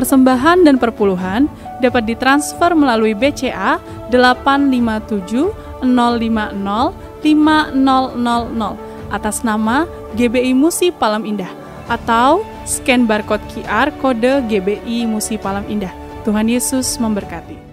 Persembahan dan perpuluhan dapat ditransfer melalui BCA 857 050 5000 atas nama GBI Musi Palam Indah atau scan barcode QR kode GBI Musi Palam Indah. Tuhan Yesus memberkati.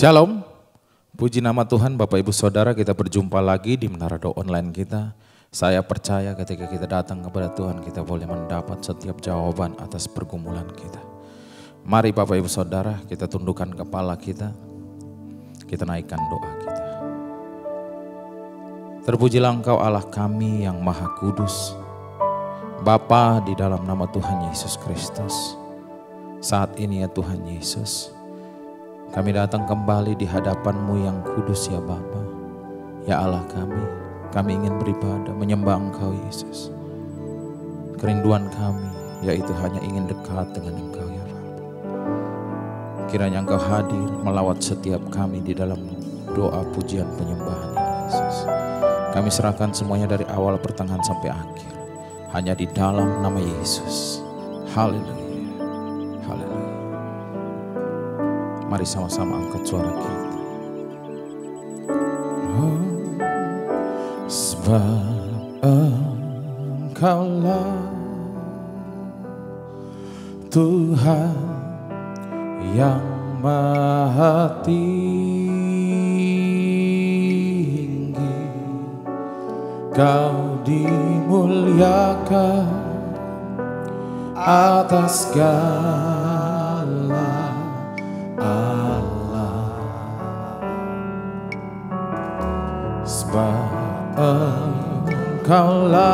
Shalom, puji nama Tuhan. Bapak Ibu Saudara, kita berjumpa lagi di Menara Doa Online kita. Saya percaya ketika kita datang kepada Tuhan, kita boleh mendapat setiap jawaban atas pergumulan kita. Mari Bapak Ibu Saudara, kita tundukkan kepala kita naikkan doa kita. Terpujilah Engkau Allah kami yang Maha Kudus, Bapa, di dalam nama Tuhan Yesus Kristus. Saat ini ya Tuhan Yesus, kami datang kembali di hadapan-Mu yang kudus ya Bapa. Ya Allah kami ingin beribadah, menyembah Engkau Yesus. Kerinduan kami yaitu hanya ingin dekat dengan Engkau ya Rabb. Kiranya Engkau hadir melawat setiap kami di dalam doa pujian penyembahan ini Yesus. Kami serahkan semuanya dari awal pertengahan sampai akhir hanya di dalam nama Yesus. Haleluya. Haleluya. Mari sama-sama angkat suara kita. Oh, sebab Engkaulah Tuhan yang Maha Tinggi, Kau dimuliakan atas segala Allah, sebab Engkaulah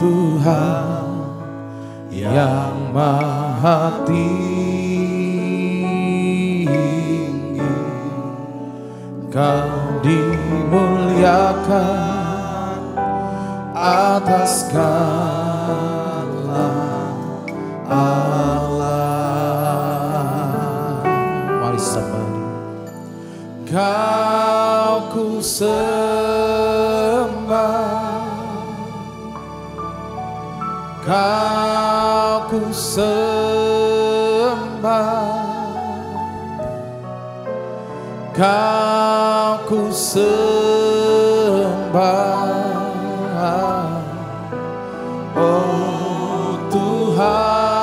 Tuhan yang Maha Tinggi, Kau dimuliakan atas segala Allah. Mari sembah. Kau ku sembah, Kau ku sembah, Kau ku sembah, oh Tuhan.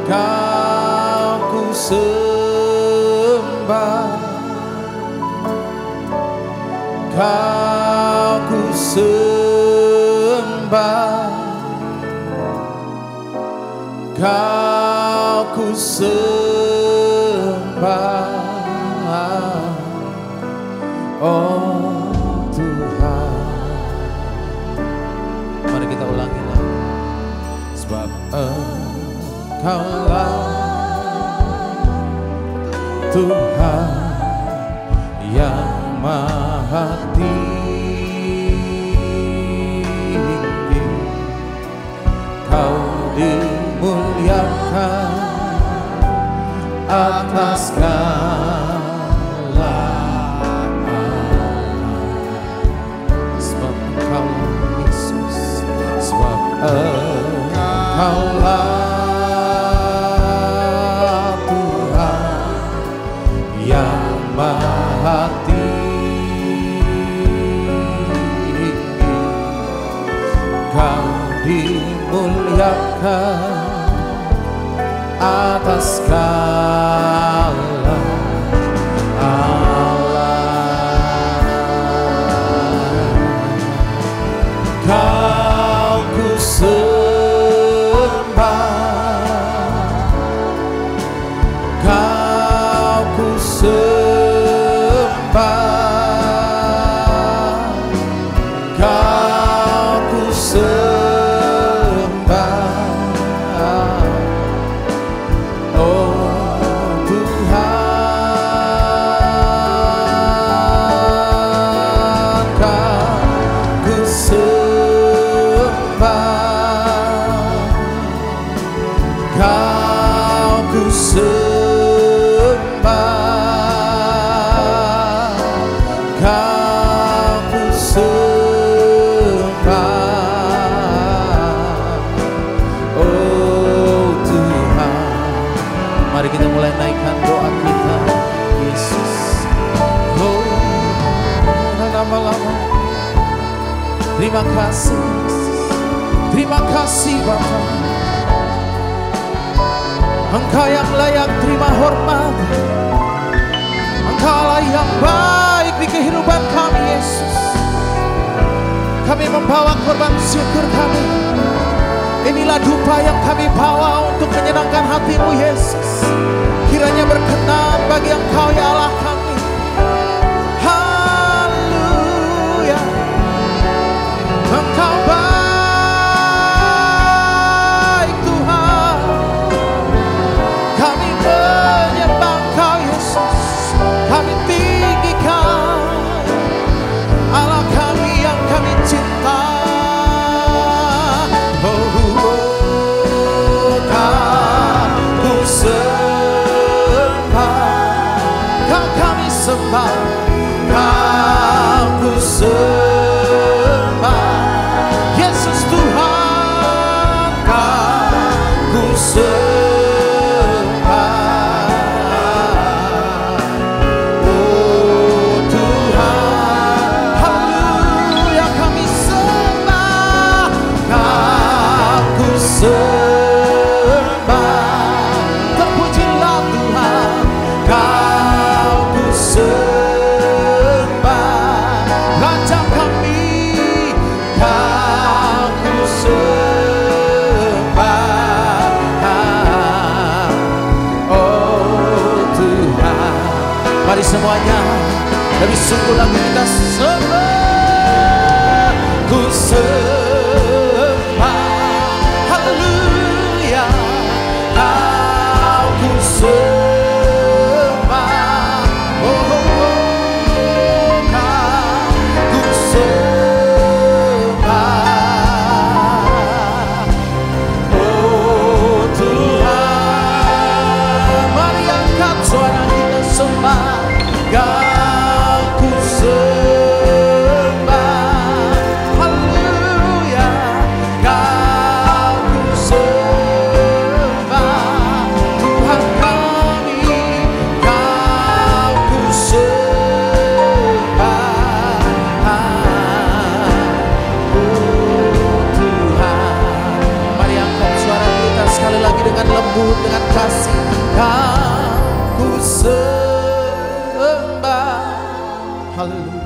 Kau ku sembah, Kau ku sembah, Kau ku sembah, Engkaulah Tuhan yang maha tinggi, Kau dimuliakan atas segala alam. Sebab Engkaulah Yesus, sebab Engkaulah Tuhan yang maha tinggi, Kau dimuliakan atas segala alam. Kau ku sembah, Kau ku sembah, Kau ku sembah. Mari kita mulai naikkan doa kita, Yesus. Oh, lama-lama. Terima kasih, terima kasih Bapa. Engkau yang layak terima hormat, Engkaulah yang baik di kehidupan kami, Yesus. Kami membawa korban syukur kami. Inilah dupa yang kami bawa untuk menyenangkan hati-Mu, Yesus. Kiranya berkenan bagi Engkau, ya Allah kami. Haleluya. Engkau baik, Tuhan. Kami menyembah Engkau, Yesus. Kami tinggikan Allah kami yang kami cinta. Kau ku sembah, Yesus Tuhan, Kau ku sembah. Oh Tuhan, haleluya kami sembah, Kau ku sembah. Terpujilah Tuhan, Kau ku sembah. Mari semuanya lebih sungguh lagi kita sembah, ku sembah, haleluya, Kau ku sembah, oh, Kau ku sembah, oh Tuhan. Mari angkat suara kita sembah. Kau ku sembah, haleluya, Kau ku sembah, Tuhan kami, Kau ku sembah, oh Tuhan. Mari angkat suara kita sekali lagi dengan lembut, dengan kasih. Kau ku sembah, haleluya,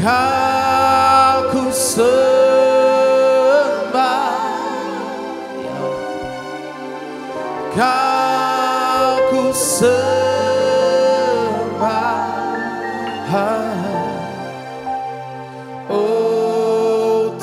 Kau ku sembah, Kau ku sembah, oh.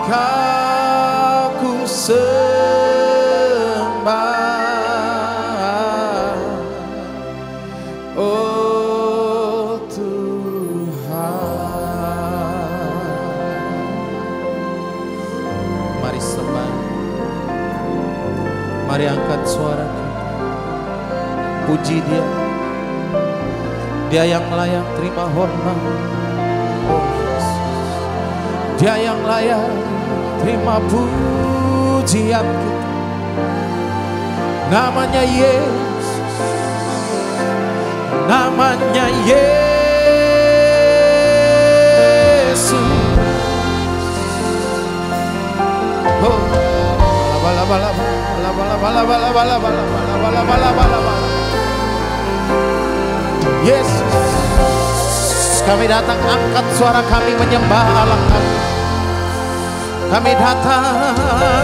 Kau ku sembah, oh Tuhan. Mari sembah, mari angkat suara kita, puji Dia. Dia yang layak terima hormat, oh Yesus. Dia yang layak terima pujian kita. Namanya Yesus, namanya Yesus. Oh, bala bala bala bala bala bala bala bala bala bala bala bala. Yesus, kami datang angkat suara kami menyembah Allah kami. Kami datang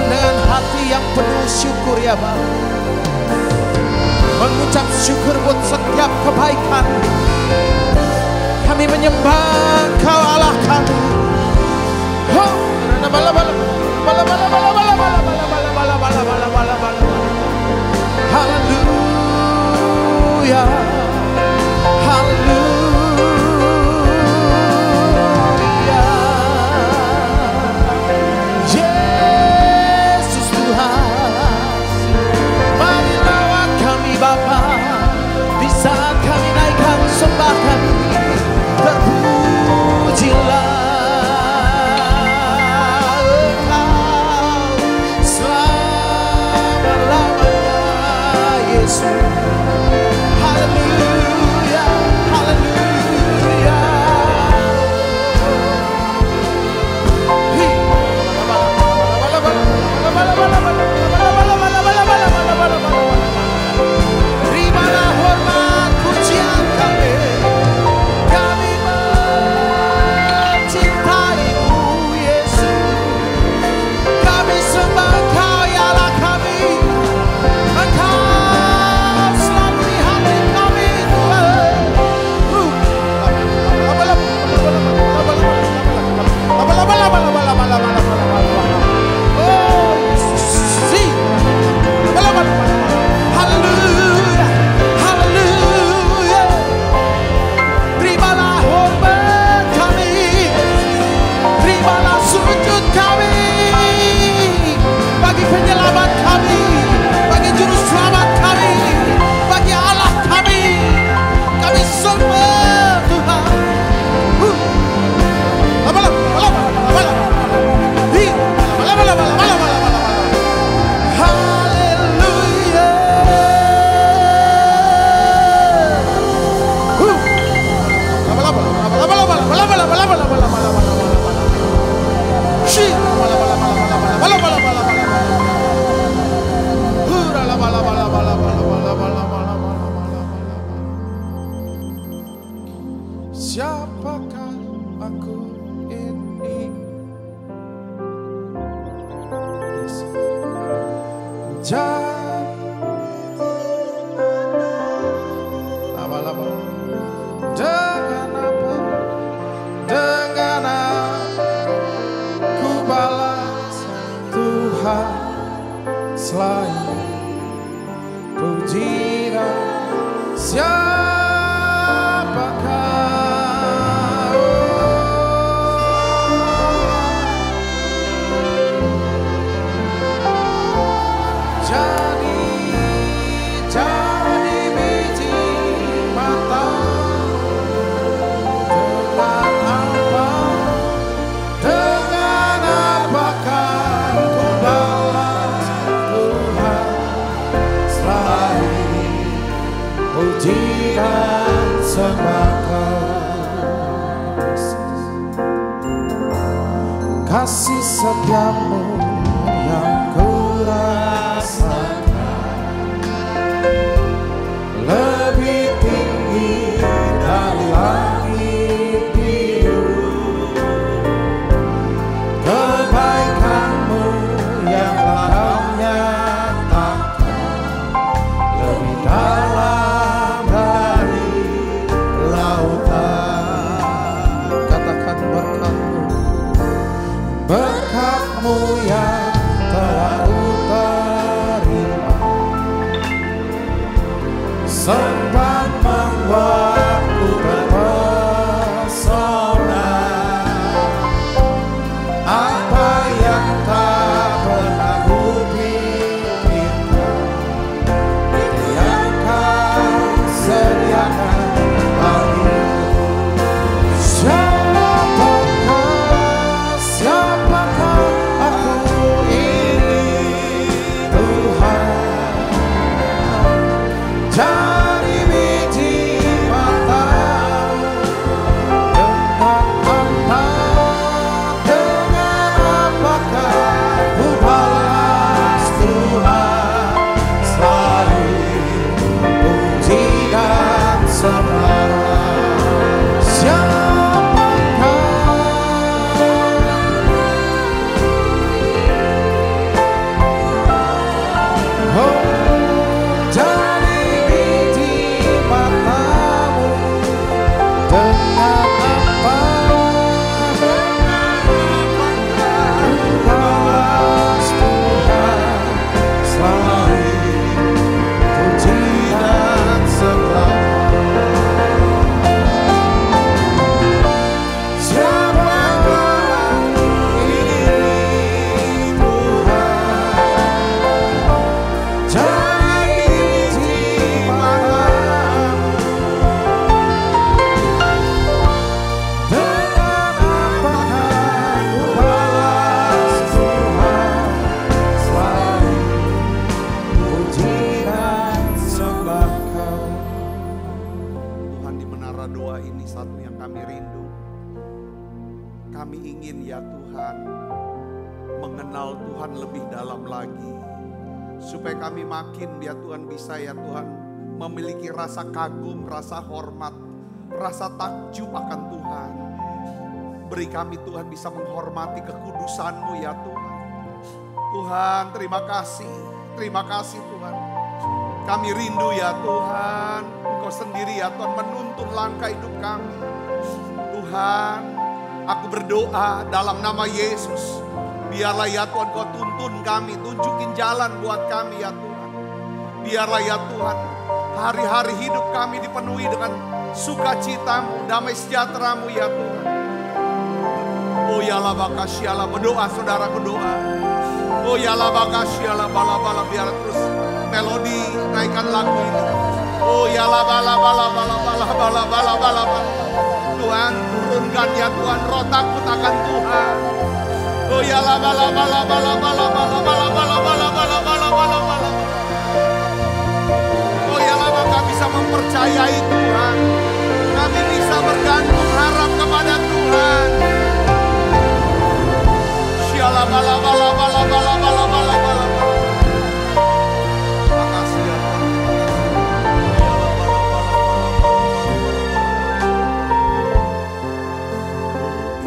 dengan hati yang penuh syukur ya Bapa, mengucap syukur buat setiap kebaikan. Kami menyembah Engkau Allah kami. Oh, bala bala bala bala bala bala bala bala bala bala bala bala. Haleluya, haleluya. Yesus Tuhan, mari lawat kami Bapa. Di saat kami naikkan sembah kami, terpujilah Engkau selama-lamanya Yesus. Haleluya, haleluya. Terimalah hormat pujian kami. Kami mencintaimu Yesus. Kami sembah Engkau ya Allah kami. Engkau selalu di hati kami Tuhan. Haleluya, haleluya. Terimalah hormat kami, terimalah sujud kami bagi penyelamat kami, bagi juru selamat kami, bagi Allah kami. Kami sembah Tuhan. Siapakah aku ini? Dengan apa? Dengan aku balas Tuhan selain pujian. Siapakah? Jadi biji mata. Dengan apakah ku balas Tuhan selain pujian sembah kasih setiamu yang ku rasakan lebih tinggi dari langit biru. Kebaikanmu yang Kau nyatakan lebih dalam dari lautan. Katakan berkat-Mu berkat-Mu yang telah Ku terima, sempat membuatku terpesona. Apa yang tak pernah ku pikirkan, itu yang Kau sediakan bagiku. Siapakah aku ini Tuhan? Dari biji mata-Mu, dengan apakah ku balas Tuhan? Selalu puji dan sembah. Siapakah dari biji mata-Mu, dengan apakah ku balas Tuhan? Selalu puji dan sembah. Siapakah ini Tuhan? Dari biji mata-Mu, dengan apakah ku balas Tuhan? Selalu puji dan sembah Kau. Tuhan, di menara doa ini satu yang kami rindu. Kami ingin ya Tuhan mengenal Tuhan lebih dalam lagi. Supaya kami makin ya Tuhan bisa ya Tuhan memiliki rasa kagum, rasa hormat, rasa takjub akan Tuhan. Beri kami Tuhan bisa menghormati kekudusan-Mu ya Tuhan. Tuhan terima kasih Tuhan. Kami rindu ya Tuhan, Engkau sendiri ya Tuhan menuntun langkah hidup kami. Tuhan, aku berdoa dalam nama Yesus. Biarlah ya Tuhan Kau tuntun kami, tunjukin jalan buat kami ya Tuhan. Biarlah ya Tuhan hari-hari hidup kami dipenuhi dengan sukacita-Mu, damai sejahtera-Mu ya Tuhan. Oh ya labakasyalah, berdoa saudara berdoa. Oh ya labakasyalah, bala-bala, biar terus melodi naikkan lagu ini. Oh ya labala. Tuhan turunkan ya Tuhan roh takut akan Tuhan. Oh ya labala. Oh ya laba kami bisa mempercayai Tuhan. Kami bisa bergantung harap kepada Tuhan. Syala bala. Makasih ya Tuhan.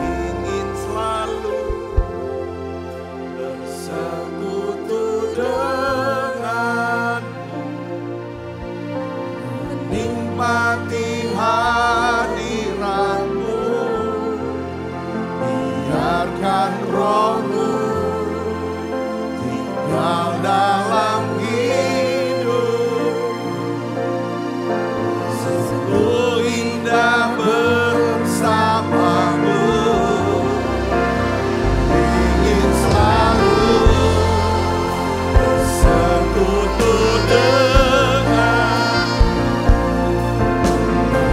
Ingin selalu bersekutu denganmu, menikmati hadiratmu, biarkan roh-Mu tinggal dalam hidup. Sungguh indah bersama-Mu. Ingin selalu bersekutu dengan,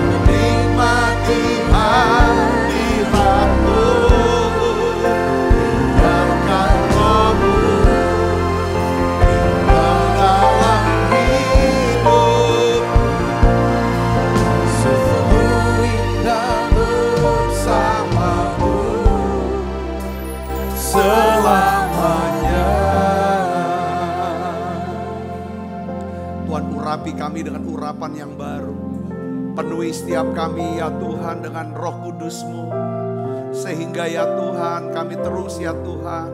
menikmati hadirat-Mu, biarkan roh-Mu tinggal dalam hidup. Sungguh indah bersama-Mu selamanya. Tuhan, urapi kami dengan urapan yang baru. Penuhi setiap kami ya Tuhan dengan roh kudus-Mu. Sehingga ya Tuhan kami terus ya Tuhan,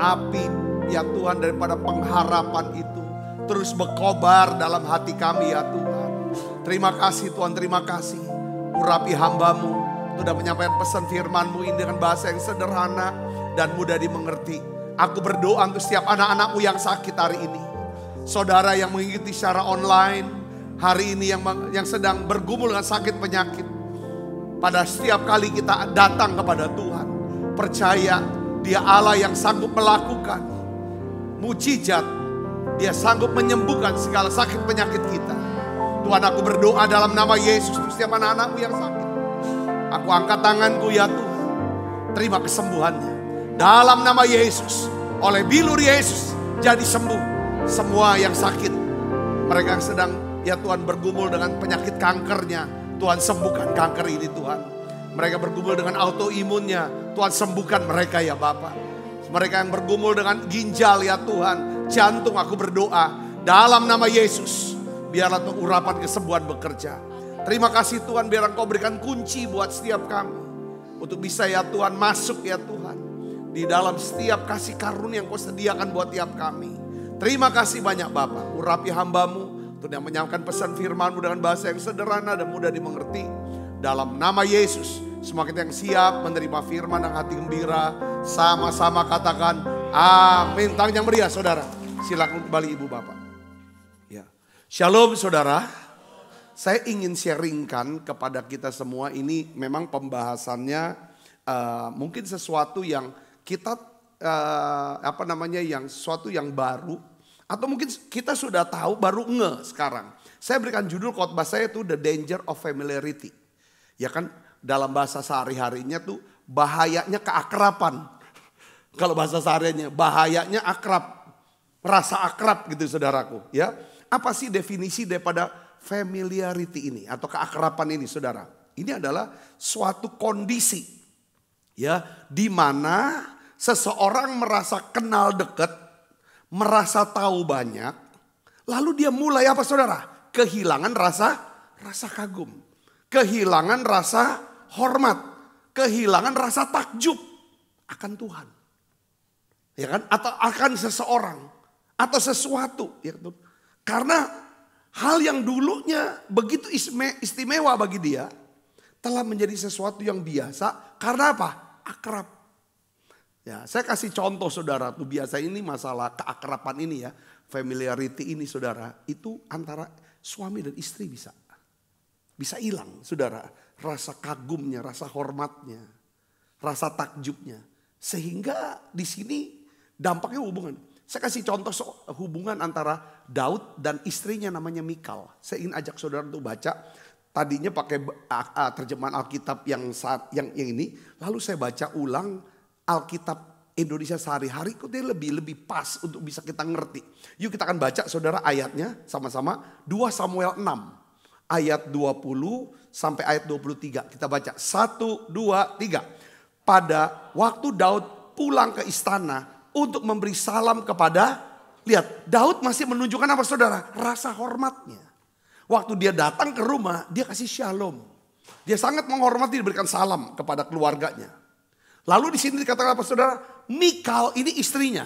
api ya Tuhan daripada pengharapan itu terus berkobar dalam hati kami ya Tuhan. Terima kasih Tuhan, terima kasih. Urapi hamba-Mu, sudah menyampaikan pesan firman-Mu ini dengan bahasa yang sederhana, dan mudah dimengerti. Aku berdoa untuk setiap anak-anakmu yang sakit hari ini. Saudara yang mengikuti secara online hari ini yang sedang bergumul dengan sakit penyakit. Pada setiap kali kita datang kepada Tuhan, percaya Dia Allah yang sanggup melakukan mujizat. Dia sanggup menyembuhkan segala sakit penyakit kita. Tuhan, aku berdoa dalam nama Yesus untuk setiap anak-anakmu yang sakit. Aku angkat tanganku ya Tuhan. Terima kesembuhannya. Dalam nama Yesus, oleh bilur Yesus jadi sembuh. Semua yang sakit, mereka yang sedang ya Tuhan bergumul dengan penyakit kankernya, Tuhan sembuhkan kanker ini Tuhan. Mereka bergumul dengan autoimunnya, Tuhan sembuhkan mereka ya Bapa. Mereka yang bergumul dengan ginjal ya Tuhan, jantung, aku berdoa dalam nama Yesus, biarlah Tuhan urapan kesembuhan bekerja. Terima kasih Tuhan, biar Engkau berikan kunci buat setiap kami untuk bisa ya Tuhan masuk ya Tuhan di dalam setiap kasih karunia yang Kau sediakan buat tiap kami. Terima kasih banyak Bapa, urapi hamba-Mu untuk yang menyampaikan pesan firman-Mu dengan bahasa yang sederhana dan mudah dimengerti. Dalam nama Yesus, semua kita yang siap menerima firman dan hati gembira, sama-sama katakan amin. Tangan yang meriah saudara, silakan kembali Ibu Bapak. Ya. Shalom saudara, saya ingin sharingkan kepada kita semua, ini memang pembahasannya mungkin sesuatu yang kita yang sesuatu yang baru, atau mungkin kita sudah tahu baru sekarang. Saya berikan judul khotbah saya itu The Danger of Familiarity. Ya kan, dalam bahasa sehari-harinya tuh bahayanya keakraban. Kalau bahasa sehariannya bahayanya akrab, rasa akrab gitu saudaraku. Ya, apa sih definisi daripada familiarity ini atau keakraban ini saudara? Ini adalah suatu kondisi ya di mana seseorang merasa kenal dekat, merasa tahu banyak, lalu dia mulai apa saudara? Kehilangan rasa kagum, kehilangan rasa hormat, kehilangan rasa takjub akan Tuhan. Ya kan? Atau akan seseorang atau sesuatu, ya kan? Karena hal yang dulunya begitu istimewa bagi dia telah menjadi sesuatu yang biasa karena apa? Akrab. Ya, saya kasih contoh saudara, tuh biasa ini masalah keakraban ini ya, familiarity ini saudara, itu antara suami dan istri bisa hilang saudara, rasa kagumnya, rasa hormatnya, rasa takjubnya, sehingga di sini dampaknya hubungan. Saya kasih contoh hubungan antara Daud dan istrinya namanya Mikal. Saya ingin ajak saudara untuk baca. Tadinya pakai terjemahan Alkitab yang ini, lalu saya baca ulang Alkitab Indonesia sehari-hari, kok dia lebih pas untuk bisa kita ngerti. Yuk kita akan baca saudara ayatnya sama-sama. 2 Samuel 6 ayat 20 sampai ayat 23. Kita baca 1, 2, 3. Pada waktu Daud pulang ke istana untuk memberi salam kepada, lihat Daud masih menunjukkan apa saudara? Rasa hormatnya. Waktu dia datang ke rumah, dia kasih shalom. Dia sangat menghormati, diberikan salam kepada keluarganya. Lalu di sini dikatakan apa saudara? Mikal ini istrinya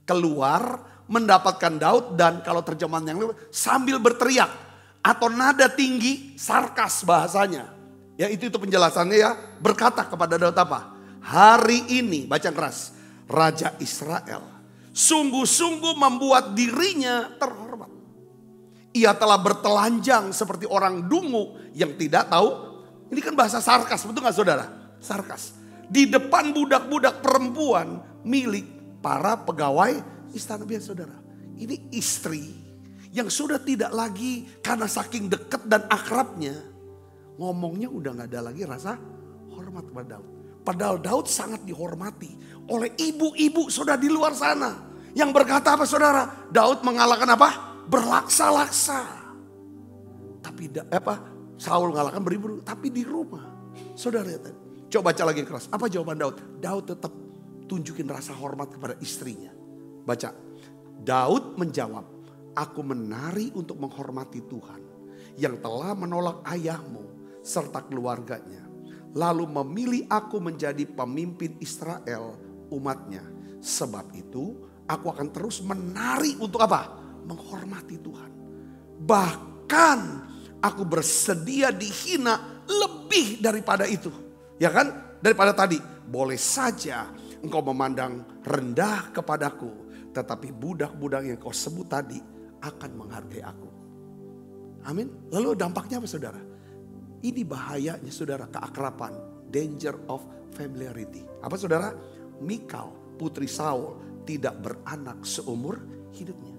keluar mendapatkan Daud, dan kalau terjemahan yang lain sambil berteriak atau nada tinggi, sarkas bahasanya. Ya itu penjelasannya ya, berkata kepada Daud apa? Hari ini, baca keras, Raja Israel sungguh-sungguh membuat dirinya terhormat. Ia telah bertelanjang seperti orang dungu yang tidak tahu. Ini kan bahasa sarkas, betul gak saudara? Sarkas. Di depan budak-budak perempuan milik para pegawai istana. Biar saudara, ini istri yang sudah tidak lagi karena saking dekat dan akrabnya, ngomongnya udah gak ada lagi rasa hormat kepada Daud. Padahal Daud sangat dihormati oleh ibu-ibu sudah di luar sana. Yang berkata apa saudara? Daud mengalahkan apa? Berlaksa-laksa. Tapi Saul mengalahkan beribu, tapi di rumah. Saudara lihat. Coba baca lagi keras. Apa jawaban Daud? Daud tetap tunjukin rasa hormat kepada istrinya. Baca. Daud menjawab, aku menari untuk menghormati Tuhan yang telah menolak ayahmu serta keluarganya, lalu memilih aku menjadi pemimpin Israel umatnya. Sebab itu aku akan terus menari untuk apa? Menghormati Tuhan. Bahkan aku bersedia dihina lebih daripada itu. Ya kan? Daripada tadi. Boleh saja engkau memandang rendah kepadaku, tetapi budak-budak yang kau sebut tadi akan menghargai aku. Amin. Lalu dampaknya apa saudara? Ini bahayanya saudara, keakraban. Danger of familiarity. Apa saudara? Mikal, putri Saul, tidak beranak seumur hidupnya.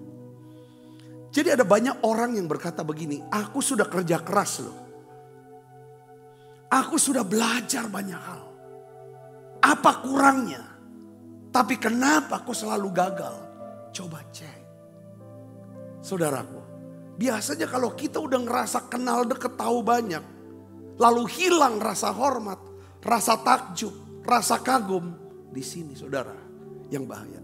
Jadi ada banyak orang yang berkata begini, aku sudah kerja keras loh. Aku sudah belajar banyak hal. Apa kurangnya? Tapi kenapa kau selalu gagal? Coba cek. Saudaraku, biasanya kalau kita udah ngerasa kenal deket, tahu banyak, lalu hilang rasa hormat, rasa takjub, rasa kagum, di sini saudara yang bahaya.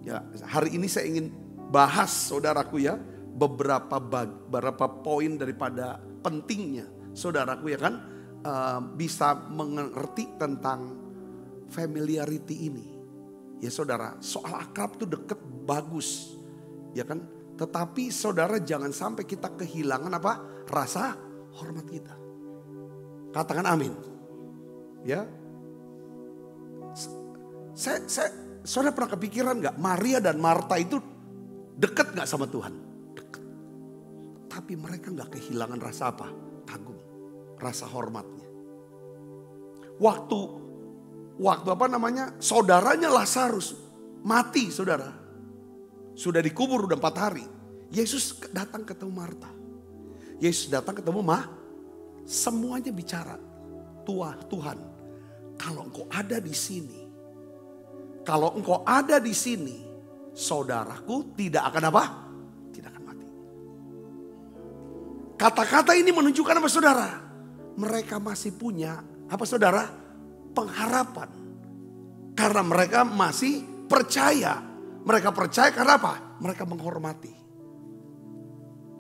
Ya, hari ini saya ingin bahas saudaraku ya, beberapa poin daripada pentingnya saudaraku ya kan, bisa mengerti tentang familiarity ini. Ya saudara, soal akrab itu deket bagus, ya kan. Tetapi saudara jangan sampai kita kehilangan apa? Rasa hormat kita. Katakan amin. Ya. Saudara pernah kepikiran gak Maria dan Marta itu dekat gak sama Tuhan? Dekat. Tapi mereka gak kehilangan rasa apa? Kagum. Rasa hormatnya. Waktu apa namanya? Saudaranya Lazarus mati saudara. Sudah dikubur udah 4 hari. Yesus datang ketemu Marta. Yesus datang ketemu semuanya bicara. Tuhan, kalau engkau ada di sini. Kalau engkau ada di sini, saudaraku tidak akan apa? Tidak akan mati. Kata-kata ini menunjukkan apa saudara? Mereka masih punya apa saudara? Pengharapan. Karena mereka masih percaya. Mereka percaya karena apa? Mereka menghormati.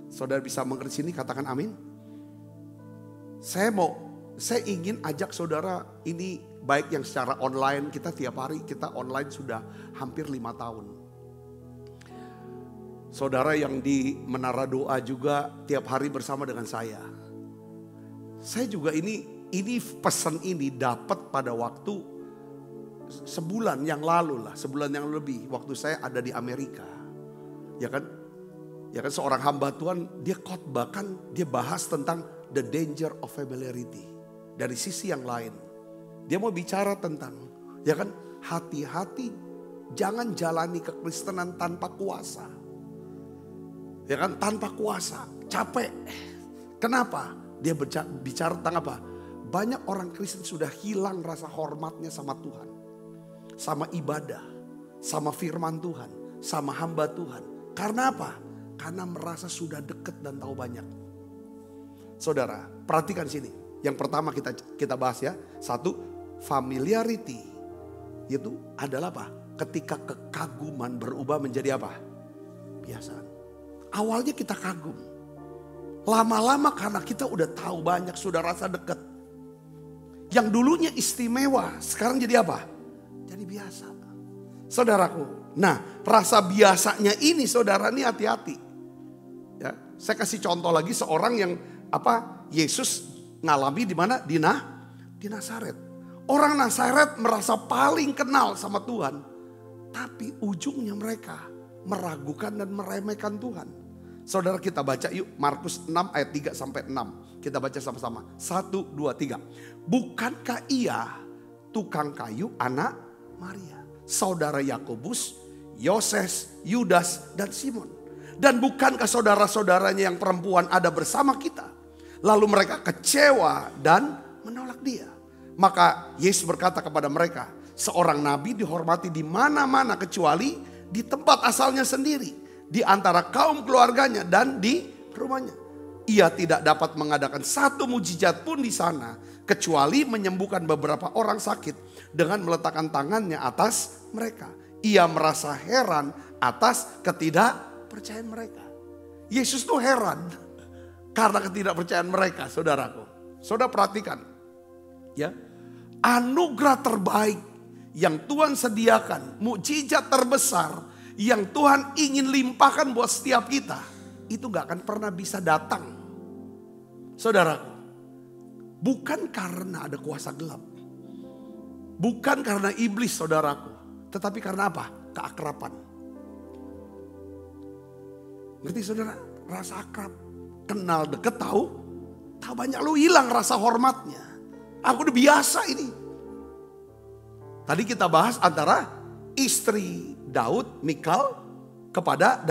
Saudara bisa mengerti sini, katakan amin. Saya ingin ajak saudara ini, baik yang secara online, kita tiap hari kita online sudah hampir 5 tahun. Saudara yang di Menara Doa juga tiap hari bersama dengan saya. Saya juga ini pesan ini dapat pada waktu sebulan yang lalu lah, sebulan yang lebih waktu saya ada di Amerika. Ya kan seorang hamba Tuhan dia khotbah kan, dia bahas tentang the danger of familiarity. Dari sisi yang lain. Dia mau bicara tentang, ya kan, hati-hati jangan jalani kekristenan tanpa kuasa. Ya kan, tanpa kuasa, capek. Kenapa? Dia bicara tentang apa? Banyak orang Kristen sudah hilang rasa hormatnya sama Tuhan. Sama ibadah, sama firman Tuhan, sama hamba Tuhan. Karena apa? Karena merasa sudah dekat dan tahu banyak. Saudara, perhatikan sini. Yang pertama kita bahas ya. 1, familiarity. Itu adalah apa? Ketika kekaguman berubah menjadi apa? Kebiasaan. Awalnya kita kagum. Lama-lama karena kita udah tahu banyak, sudah rasa dekat. Yang dulunya istimewa, sekarang jadi apa? Jadi biasa. Saudaraku. Nah, rasa biasanya ini saudara ini hati-hati. Ya, saya kasih contoh lagi seorang yang Yesus ngalami di mana? Di Nazaret. Orang Nazaret merasa paling kenal sama Tuhan. Tapi ujungnya mereka meragukan dan meremehkan Tuhan. Saudara kita baca yuk Markus 6 ayat 3 sampai 6. Kita baca sama-sama. 1, 2, 3. Bukankah ia tukang kayu anak Maria, saudara Yakobus, Yoses, Yudas, dan Simon? Dan bukankah saudara-saudaranya yang perempuan ada bersama kita? Lalu mereka kecewa dan menolak dia. Maka Yesus berkata kepada mereka, seorang nabi dihormati di mana-mana kecuali di tempat asalnya sendiri, di antara kaum keluarganya dan di rumahnya. Ia tidak dapat mengadakan satu mujizat pun di sana, kecuali menyembuhkan beberapa orang sakit dengan meletakkan tangannya atas mereka. Ia merasa heran atas ketidakpercayaan mereka. Yesus tuh heran karena ketidakpercayaan mereka, saudaraku. Saudara perhatikan, ya, anugerah terbaik yang Tuhan sediakan, mukjizat terbesar yang Tuhan ingin limpahkan buat setiap kita, itu gak akan pernah bisa datang, saudaraku, bukan karena ada kuasa gelap. Bukan karena iblis saudaraku. Tetapi karena apa? Keakraban. Ngerti saudara? Rasa akrab. Kenal deket tahu banyak, lu hilang rasa hormatnya. Aku udah biasa ini. Tadi kita bahas antara istri Daud, Mikal, kepada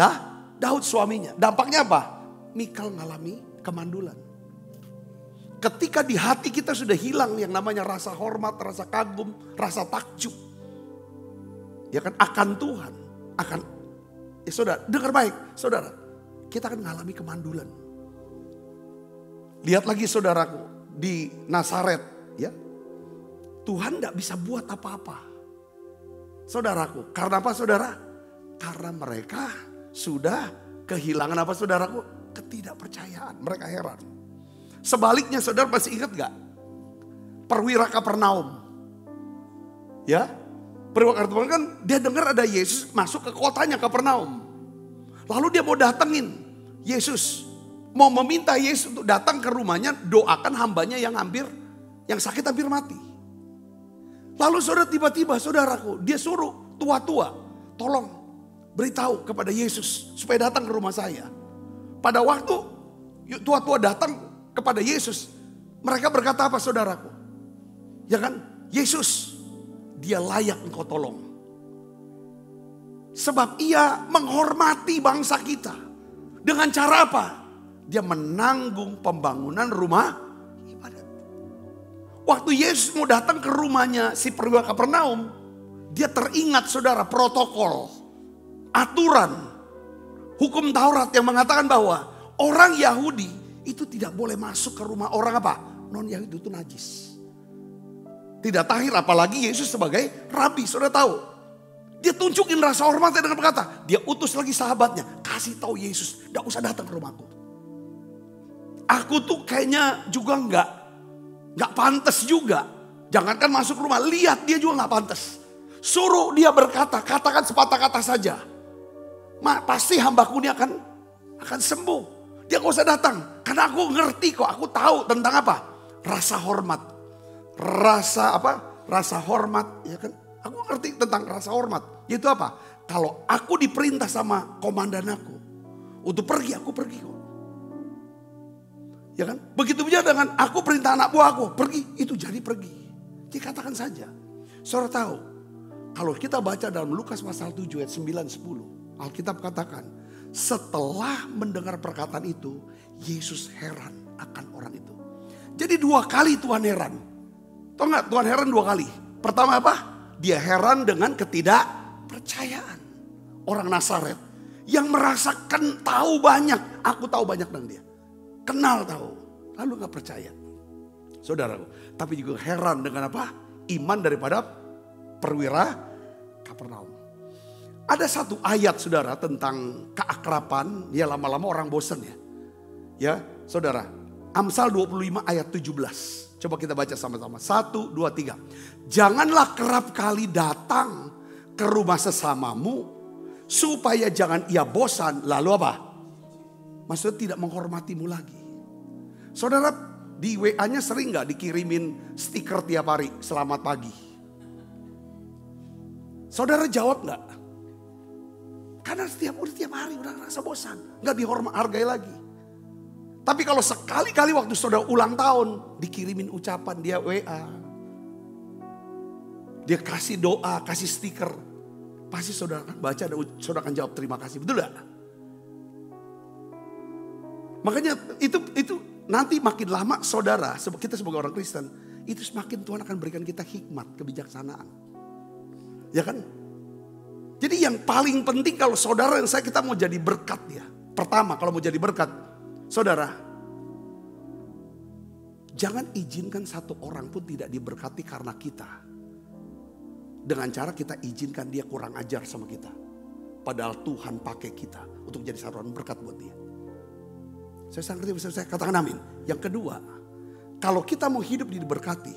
Daud suaminya. Dampaknya apa? Mikal ngalami kemandulan. Ketika di hati kita sudah hilang yang namanya rasa hormat, rasa kagum, rasa takjub. Ya kan, akan Tuhan. Saudara, dengar baik. Saudara, kita akan mengalami kemandulan. Lihat lagi saudaraku, di Nazaret, ya. Tuhan tidak bisa buat apa-apa. Saudaraku, karena apa saudara? Karena mereka sudah kehilangan apa saudaraku? Ketidakpercayaan. Mereka heran. Sebaliknya saudara masih ingat gak? Perwira Kapernaum. Ya, perwira Kapernaum kan dia dengar ada Yesus masuk ke kotanya Kapernaum. Lalu dia mau datengin Yesus. Mau meminta Yesus untuk datang ke rumahnya, doakan hambanya yang sakit hampir mati. Lalu saudara tiba-tiba saudaraku, dia suruh tua-tua, tolong beritahu kepada Yesus supaya datang ke rumah saya. Pada waktu tua-tua datang kepada Yesus, mereka berkata apa saudaraku? Ya kan, Yesus, dia layak engkau tolong. Sebab ia menghormati bangsa kita. Dengan cara apa? Dia menanggung pembangunan rumah ibadat. Waktu Yesus mau datang ke rumahnya si perwira Kapernaum, dia teringat saudara protokol, aturan, hukum Taurat yang mengatakan bahwa orang Yahudi itu tidak boleh masuk ke rumah orang apa? Non-Yahudi, itu najis. Tidak tahir, apalagi Yesus sebagai rabi, saudara tahu. Dia tunjukin rasa hormatnya dengan berkata, dia utus lagi sahabatnya, kasih tahu Yesus, tidak usah datang ke rumahku. Aku tuh kayaknya juga nggak pantas juga. Jangankan masuk rumah, lihat dia juga nggak pantas. Suruh dia berkata, katakan sepatah kata saja. Pasti hambaku ini akan sembuh. Dia nggak usah datang, karena aku ngerti kok, aku tahu tentang apa? Rasa hormat, rasa hormat, ya kan? Aku ngerti tentang rasa hormat. Yaitu apa? Kalau aku diperintah sama komandan aku untuk pergi, aku pergi kok. Ya kan? Begitu juga dengan aku perintah anak buah aku pergi, itu jadi pergi. Jadi katakan saja. Saudara tahu, kalau kita baca dalam Lukas pasal 7 ayat 9-10, Alkitab katakan, setelah mendengar perkataan itu, Yesus heran akan orang itu. Jadi 2 kali Tuhan heran. Tahu nggak? Tuhan heran 2 kali. Pertama apa? Dia heran dengan ketidakpercayaan orang Nazaret yang merasakan tahu banyak. Aku tahu banyak dengan dia. Kenal tahu, lalu gak percaya. Saudaraku, tapi juga heran dengan apa? Iman daripada perwira Kapernaum. Ada satu ayat saudara tentang keakraban, ya lama-lama orang bosan ya. Ya saudara, Amsal 25 ayat 17. Coba kita baca sama-sama. 1, 2, 3. Janganlah kerap kali datang ke rumah sesamamu, supaya jangan ia bosan. Lalu apa? Maksudnya tidak menghormatimu lagi. Saudara, di WA-nya sering gak dikirimin stiker tiap hari, selamat pagi? Saudara jawab gak? Karena setiap hari udah ngerasa bosan, gak hargai lagi. Tapi kalau sekali-kali waktu saudara ulang tahun, dikirimin ucapan dia WA. Dia kasih doa, kasih stiker. Pasti saudara akan baca dan saudara akan jawab terima kasih, betul gak? Makanya itu nanti makin lama saudara, kita sebagai orang Kristen, itu semakin Tuhan akan berikan kita hikmat, kebijaksanaan. Ya kan? Jadi yang paling penting kalau saudara dan saya kita mau jadi berkat ya. Pertama kalau mau jadi berkat, saudara, jangan izinkan satu orang pun tidak diberkati karena kita. Dengan cara kita izinkan dia kurang ajar sama kita. Padahal Tuhan pakai kita untuk jadi saluran berkat buat dia. Saya sangat ngerti, saya katakan amin. Yang kedua, kalau kita mau hidup diberkati,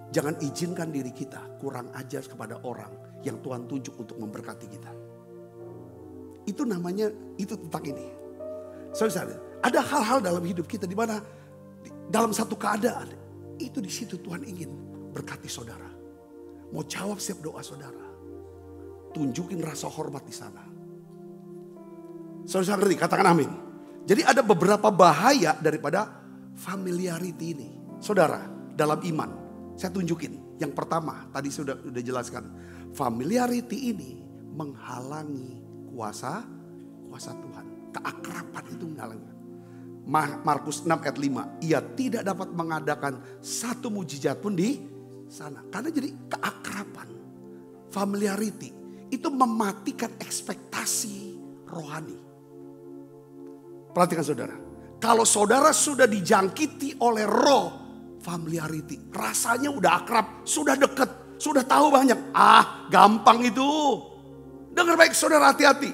jangan izinkan diri kita kurang ajar kepada orang yang Tuhan tunjuk untuk memberkati kita. Itu namanya, itu tentang ini. Saudara, ada hal-hal dalam hidup kita di mana dalam satu keadaan, itu di situ Tuhan ingin berkati saudara. mau jawab setiap doa saudara. Tunjukin rasa hormat di sana. Saudara ngerti? Katakan amin. Jadi ada beberapa bahaya daripada familiarity ini. Saudara, dalam iman, saya tunjukin. Yang pertama, tadi sudah jelaskan. Familiarity ini menghalangi kuasa Tuhan. Keakraban itu menghalangi. Markus 6 ayat 5. Ia tidak dapat mengadakan satu mujizat pun di sana. Karena jadi keakraban. Familiarity. Itu mematikan ekspektasi rohani. Perhatikan saudara. Kalau saudara sudah dijangkiti oleh roh familiarity. Rasanya udah akrab, sudah dekat, sudah tahu banyak. Gampang itu. Dengar baik saudara, hati-hati.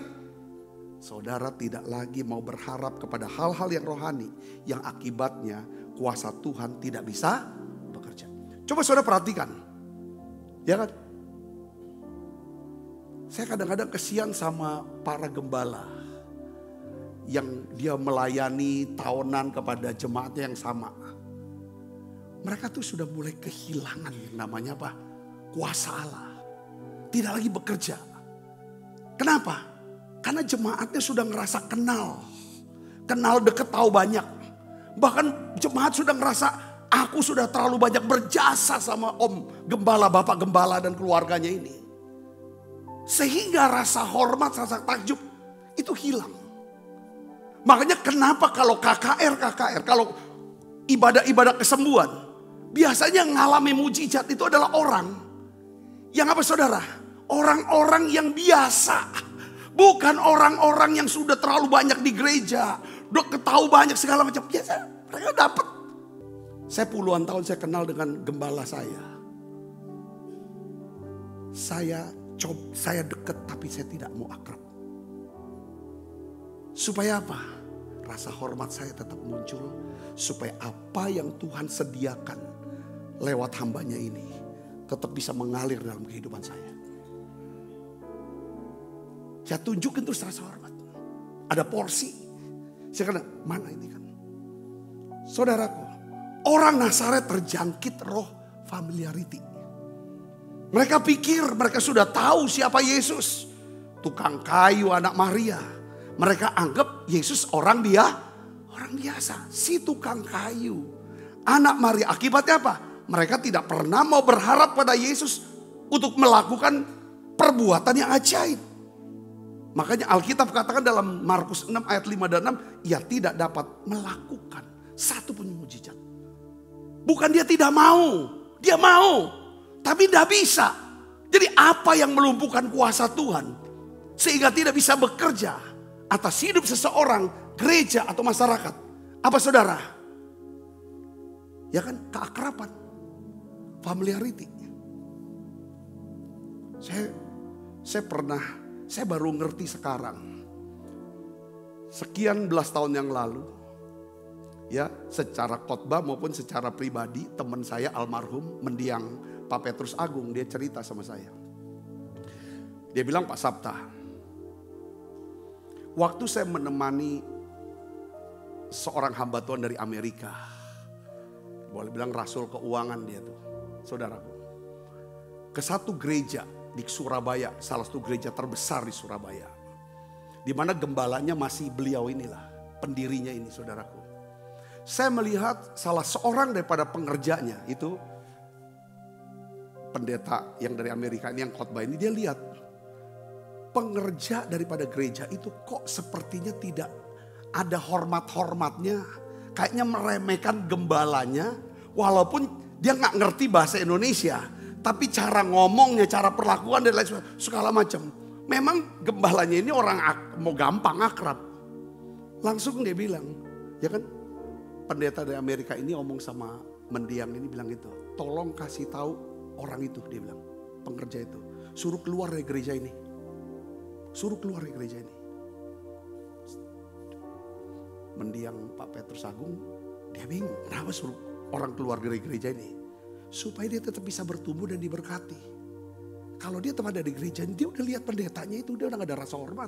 Saudara tidak lagi mau berharap kepada hal-hal yang rohani. Yang akibatnya kuasa Tuhan tidak bisa bekerja. Coba saudara perhatikan. Ya kan? Saya kadang-kadang kesian sama para gembala. Yang dia melayani tahunan kepada jemaatnya yang sama. Mereka tuh sudah mulai kehilangan yang namanya apa? Kuasa Allah. Tidak lagi bekerja. Kenapa? Karena jemaatnya sudah ngerasa kenal. Kenal deket, tahu banyak. Bahkan jemaat sudah ngerasa aku sudah terlalu banyak berjasa sama om gembala, bapak gembala dan keluarganya ini. Sehingga rasa hormat, rasa takjub itu hilang. Makanya kenapa kalau KKR, kalau ibadah-ibadah kesembuhan. Biasanya yang ngalami mujizat itu adalah orang. Yang apa saudara? Orang-orang yang biasa. Bukan orang-orang yang sudah terlalu banyak di gereja. Tahu banyak segala macam. Biasa mereka dapat. Saya puluhan tahun saya kenal dengan gembala saya. Saya dekat tapi saya tidak mau akrab. Supaya apa? Rasa hormat saya tetap muncul. Supaya apa yang Tuhan sediakan lewat hambanya ini tetap bisa mengalir dalam kehidupan saya. Saya tunjukin terus rasa hormat. Ada porsi. Saya kata, mana ini kan? Saudaraku, orang Nazaret terjangkit roh familiarity. Mereka pikir mereka sudah tahu siapa Yesus. Tukang kayu anak Maria. Mereka anggap Yesus orang biasa. Si tukang kayu. Anak Maria. Akibatnya apa? Mereka tidak pernah mau berharap pada Yesus untuk melakukan perbuatan yang ajaib. Makanya Alkitab katakan dalam Markus 6 ayat 5 dan 6. Ia tidak dapat melakukan satu pun mujizat. Bukan dia tidak mau. Dia mau. Tapi tidak bisa. Jadi apa yang melumpuhkan kuasa Tuhan. Sehingga tidak bisa bekerja atas hidup seseorang, gereja atau masyarakat. Apa saudara? Ya kan, keakraban. Familiarity. Saya baru ngerti sekarang. Sekian belas tahun yang lalu. Ya, secara khotbah maupun secara pribadi. Teman saya almarhum mendiang Pak Petrus Agung. Dia cerita sama saya. Dia bilang, Pak Sabta. Waktu saya menemani seorang hamba Tuhan dari Amerika. Boleh bilang rasul keuangan dia tuh. Saudaraku. Ke satu gereja di Surabaya, salah satu gereja terbesar di Surabaya. Di mana gembalanya masih beliau inilah, pendirinya ini saudaraku. Saya melihat salah seorang daripada pengerjanya itu, pendeta yang dari Amerika ini yang khotbah ini, dia lihat pengerja daripada gereja itu kok sepertinya tidak ada hormat-hormatnya. Kayaknya meremehkan gembalanya walaupun dia nggak ngerti bahasa Indonesia. Tapi cara ngomongnya, cara perlakuan dan lain segala macam. Memang gembalanya ini orang mau gampang akrab. Langsung dia bilang, ya kan pendeta dari Amerika ini ngomong sama mendiang ini bilang gitu. Tolong kasih tahu orang itu, dia bilang, pengerja itu. Suruh keluar dari gereja ini. Suruh keluar dari gereja ini. Mendiang Pak Petrus Agung, dia bingung. Kenapa suruh orang keluar dari gereja ini? Supaya dia tetap bisa bertumbuh dan diberkati. Kalau dia tetap ada di gereja, dia udah lihat pendetanya itu, dia udah gak ada rasa hormat.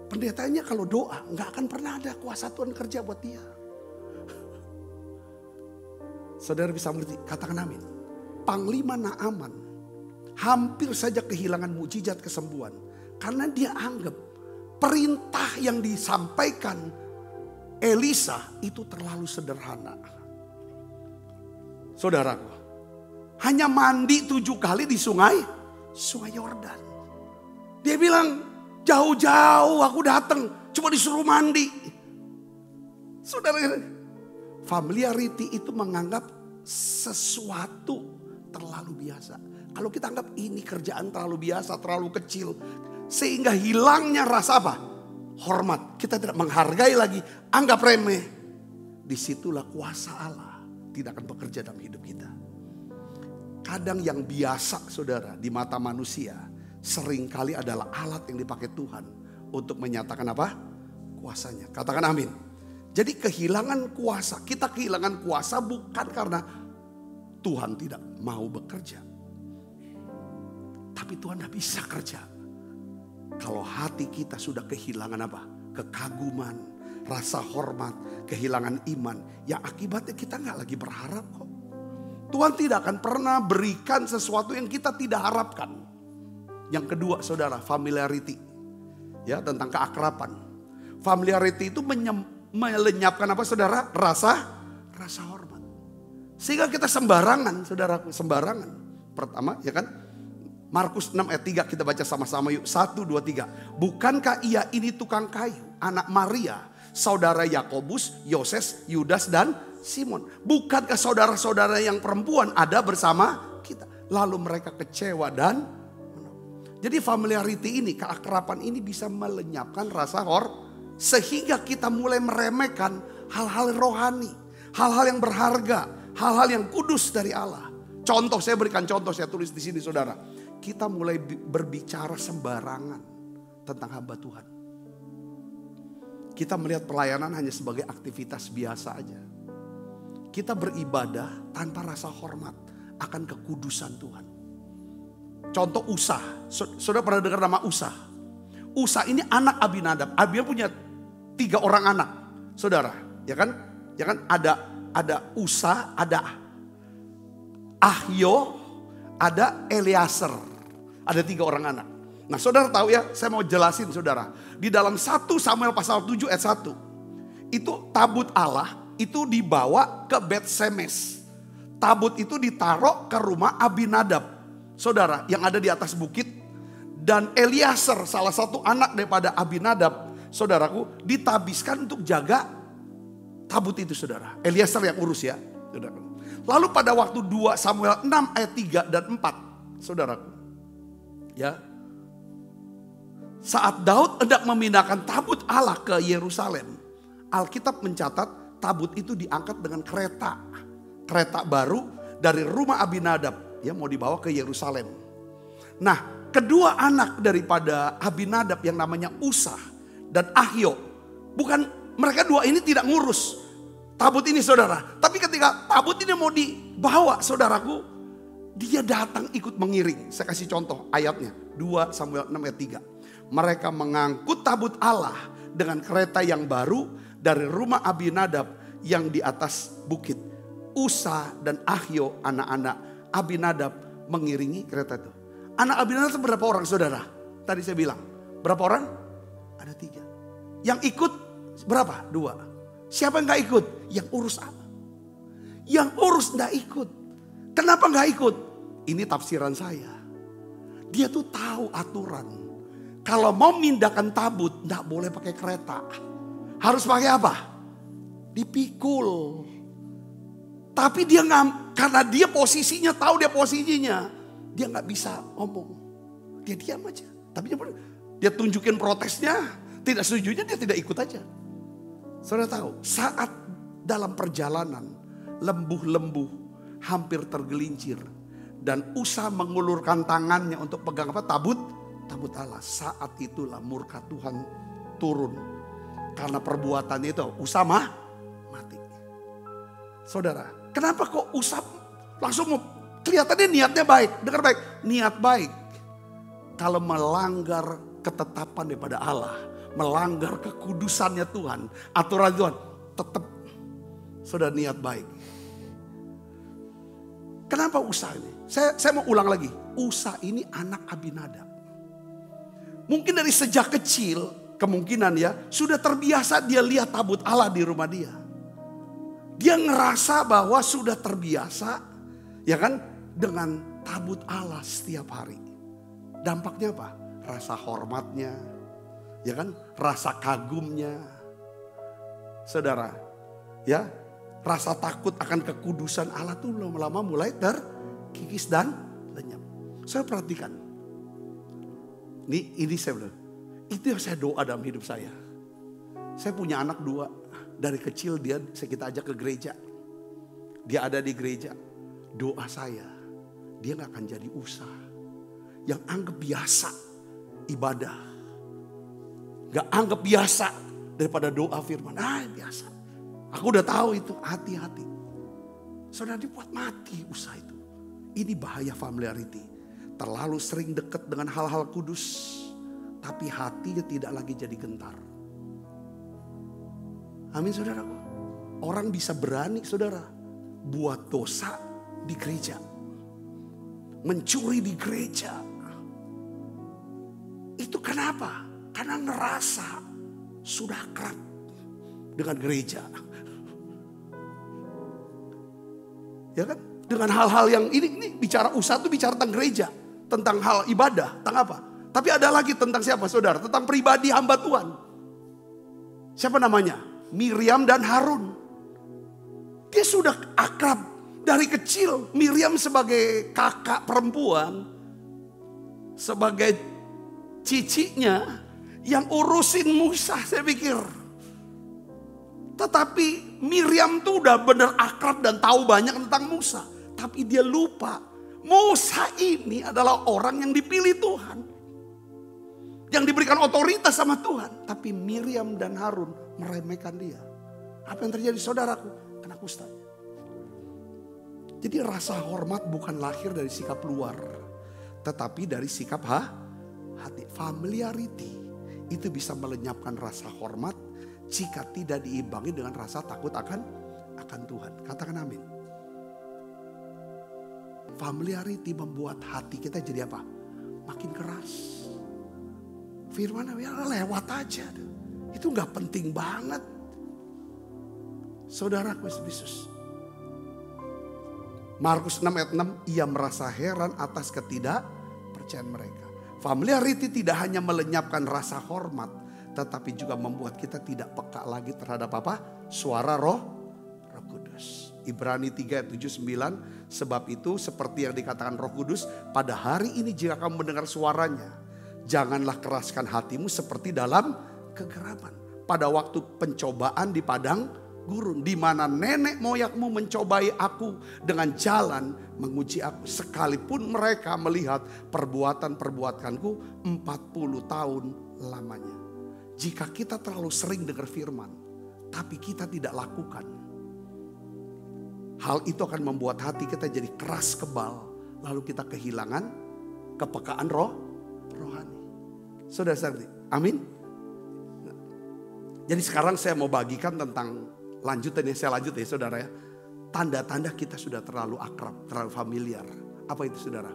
Pendetanya kalau doa, gak akan pernah ada kuasa Tuhan kerja buat dia. Saudara bisa mengerti, katakan amin. Panglima Naaman hampir saja kehilangan mukjizat kesembuhan. Karena dia anggap perintah yang disampaikan Elisa itu terlalu sederhana. Saudaraku, hanya mandi 7 kali di sungai Yordan. Dia bilang, jauh-jauh aku datang, cuma disuruh mandi. Saudara, familiarity itu menganggap sesuatu terlalu biasa. Kalau kita anggap ini kerjaan terlalu biasa, terlalu kecil, sehingga hilangnya rasa apa? Hormat. Kita tidak menghargai lagi, anggap remeh. Disitulah kuasa Allah tidak akan bekerja dalam hidup kita. Kadang yang biasa, saudara, di mata manusia seringkali adalah alat yang dipakai Tuhan untuk menyatakan apa? Kuasanya. Katakan amin. Jadi kehilangan kuasa, kita kehilangan kuasa bukan karena Tuhan tidak mau bekerja. Tapi Tuhan tidak bisa kerja. Kalau hati kita sudah kehilangan apa? Kekaguman, rasa hormat, kehilangan iman. Yang akibatnya kita nggak lagi berharap kok. Tuhan tidak akan pernah berikan sesuatu yang kita tidak harapkan. Yang kedua, saudara, familiarity. Ya, tentang keakraban. Familiarity itu melenyapkan apa, saudara? Rasa hormat. Sehingga kita sembarangan, saudaraku, sembarangan. Pertama, ya kan? Markus 6 ayat 3 kita baca sama-sama yuk. 1, 2, 3. Bukankah ia ini tukang kayu, anak Maria, saudara Yakobus, Yoses, Yudas dan Simon? Bukankah saudara-saudara yang perempuan ada bersama kita? Lalu mereka kecewa dan menolak. Jadi familiarity ini, keakraban ini bisa melenyapkan rasa sehingga kita mulai meremehkan hal-hal rohani, hal-hal yang berharga, hal-hal yang kudus dari Allah. Contoh, saya berikan contoh, saya tulis di sini, saudara. Kita mulai berbicara sembarangan tentang hamba Tuhan. Kita melihat pelayanan hanya sebagai aktivitas biasa aja. Kita beribadah tanpa rasa hormat akan kekudusan Tuhan. Contoh Usa. Saudara pernah dengar nama Usa? Usa ini anak Abinadab. Abinadab punya 3 orang anak. Saudara, ya kan? Ya kan? Ada Usa, ada Ahio, ada Eleazar. Ada 3 orang anak. Nah, saudara tahu ya, saya mau jelasin, saudara. Di dalam 1 Samuel pasal 7 ayat 1. Itu tabut Allah itu dibawa ke Bet-Semes. Tabut itu ditaruh ke rumah Abinadab. Saudara, yang ada di atas bukit. Dan Eleazar, salah satu anak daripada Abinadab, saudaraku, ditabiskan untuk jaga tabut itu, saudara. Eleazar yang urus ya, saudara. Lalu pada waktu 2 Samuel 6 ayat 3 dan 4, saudaraku. Ya. Saat Daud hendak memindahkan tabut Allah ke Yerusalem, Alkitab mencatat tabut itu diangkat dengan kereta. Kereta baru dari rumah Abinadab, ya, mau dibawa ke Yerusalem. Nah, kedua anak daripada Abinadab yang namanya Usa dan Ahio, bukan, mereka dua ini tidak ngurus tabut ini, saudara. Tapi ketika tabut ini mau dibawa, saudaraku, dia datang ikut mengiring. Saya kasih contoh ayatnya. 2 Samuel 6 ayat 3. Mereka mengangkut tabut Allah dengan kereta yang baru dari rumah Abinadab yang di atas bukit. Usa dan Ahio, anak-anak Abinadab, mengiringi kereta itu. Anak Abinadab itu berapa orang, saudara? Tadi saya bilang, berapa orang? Ada 3. Yang ikut berapa? 2. Siapa yang gak ikut? Yang urus apa? Yang urus gak ikut. Kenapa gak ikut? Ini tafsiran saya. Dia tuh tahu aturan. Kalau mau mindahkan tabut, gak boleh pakai kereta. Harus pakai apa? Dipikul. Tapi dia gak, karena dia posisinya, tahu dia posisinya, dia gak bisa ngomong. Dia diam aja. Tapi dia tunjukin protesnya, tidak setujunya dia tidak ikut aja. Saudara tahu, saat dalam perjalanan, lembuh-lembuh hampir tergelincir. Dan Usa mengulurkan tangannya untuk pegang apa? Tabut Allah. Saat itulah murka Tuhan turun. Karena perbuatannya itu Usa mati. Saudara, kenapa kok Usa langsung kelihatannya niatnya baik. Dengar baik, niat baik. Kalau melanggar ketetapan daripada Allah, melanggar kekudusannya Tuhan, aturan Tuhan, tetap saudara niat baik. Kenapa Usa ini? Saya mau ulang lagi. Usa ini anak Abinadab. Mungkin dari sejak kecil, kemungkinan ya, sudah terbiasa dia lihat tabut Allah di rumah dia. Dia ngerasa bahwa sudah terbiasa, ya kan, dengan tabut Allah setiap hari. Dampaknya apa? Rasa hormatnya, ya kan, rasa kagumnya. Saudara, ya, rasa takut akan kekudusan Allah tuh lama-lama mulai terkikis dan lenyap. Saya perhatikan. Ini saya bilang, itu yang saya doa dalam hidup saya. Saya punya anak 2. Dari kecil kita ajak ke gereja. Dia ada di gereja. Doa saya, dia gak akan jadi Usa yang anggap biasa ibadah. Gak anggap biasa daripada doa firman. Biasa. Aku udah tahu itu, hati-hati. Saudara, dibuat mati Usa itu. Ini bahaya familiarity. Terlalu sering dekat dengan hal-hal kudus, tapi hatinya tidak lagi jadi gentar. Amin saudaraku. Orang bisa berani saudara buat dosa di gereja. Mencuri di gereja. Itu kenapa? Karena ngerasa sudah akrab dengan gereja. Ya kan? Dengan hal-hal yang ini bicara usaha itu bicara tentang gereja. Tentang hal ibadah, tentang apa? Tapi ada lagi tentang siapa saudara? Tentang pribadi hamba Tuhan. Siapa namanya? Miriam dan Harun. Dia sudah akrab dari kecil. Miriam sebagai kakak perempuan, sebagai cicinya yang urusin Musa, saya pikir. Tetapi Miriam tuh udah bener akrab dan tahu banyak tentang Musa. Tapi dia lupa. Musa ini adalah orang yang dipilih Tuhan. Yang diberikan otoritas sama Tuhan. Tapi Miriam dan Harun meremehkan dia. Apa yang terjadi saudaraku? Kena kusta. Jadi rasa hormat bukan lahir dari sikap luar. Tetapi dari sikap hati. Familiarity. Itu bisa melenyapkan rasa hormat. Jika tidak diimbangi dengan rasa takut akan Tuhan. Katakan amin. Familiarity membuat hati kita jadi apa? Makin keras. Firman ya lewat aja. Itu gak penting banget. Saudaraku Yesus. Markus 6 ayat 6. Ia merasa heran atas ketidakpercayaan mereka. Familiarity tidak hanya melenyapkan rasa hormat. Tetapi juga membuat kita tidak peka lagi terhadap apa? Suara roh Kudus. Ibrani 3 ayat 7-9. Sebab itu seperti yang dikatakan Roh Kudus, pada hari ini jika kamu mendengar suaranya, janganlah keraskan hatimu seperti dalam kegeraman. Pada waktu pencobaan di padang gurun, di mana nenek moyangmu mencobai aku dengan jalan menguji aku. Sekalipun mereka melihat perbuatan-perbuatanku 40 tahun lamanya. Jika kita terlalu sering dengar firman, tapi kita tidak lakukan, hal itu akan membuat hati kita jadi keras kebal. Lalu kita kehilangan kepekaan rohani. Saudara-saudari, amin. Jadi sekarang saya mau bagikan tentang lanjutan yang saya lanjut ya saudara ya. Tanda-tanda kita sudah terlalu akrab, terlalu familiar. Apa itu saudara?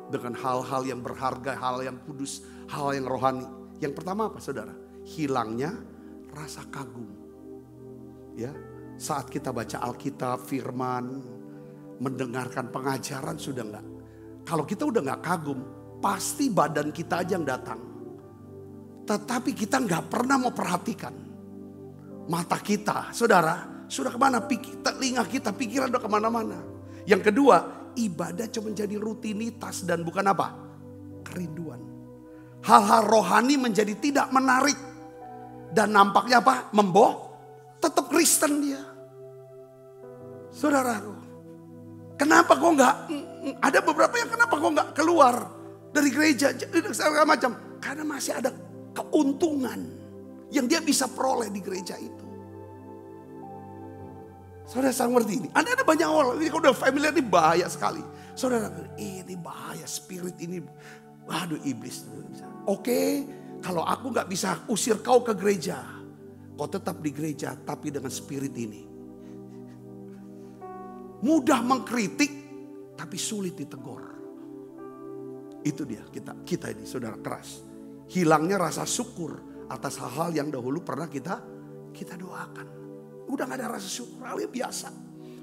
Dengan hal-hal yang berharga, hal yang kudus, hal yang rohani. Yang pertama apa saudara? Hilangnya rasa kagum. Ya. Saat kita baca Alkitab, firman, mendengarkan pengajaran sudah enggak. Kalau kita udah enggak kagum, pasti badan kita aja yang datang. Tetapi kita enggak pernah mau perhatikan. Mata kita, saudara, sudah kemana? Telinga kita, pikiran udah kemana-mana. Yang kedua, ibadah cuma jadi rutinitas dan bukan apa? Kerinduan. Hal-hal rohani menjadi tidak menarik. Dan nampaknya apa? Tetap Kristen dia. Saudaraku, kenapa kok enggak, ada beberapa yang kenapa kok enggak keluar dari gereja, segala macam. Karena masih ada keuntungan yang dia bisa peroleh di gereja itu. Saudara saya ngerti ini, ada banyak orang, ini kalau udah familiar ini bahaya sekali. Saudara, ini bahaya, spirit ini, waduh iblis. Oke, kalau aku enggak bisa usir kau ke gereja, kau tetap di gereja tapi dengan spirit ini. Mudah mengkritik tapi sulit ditegur. Itu dia kita ini saudara, keras. Hilangnya rasa syukur atas hal-hal yang dahulu pernah kita doakan. Udah gak ada rasa syukur, hal yang biasa.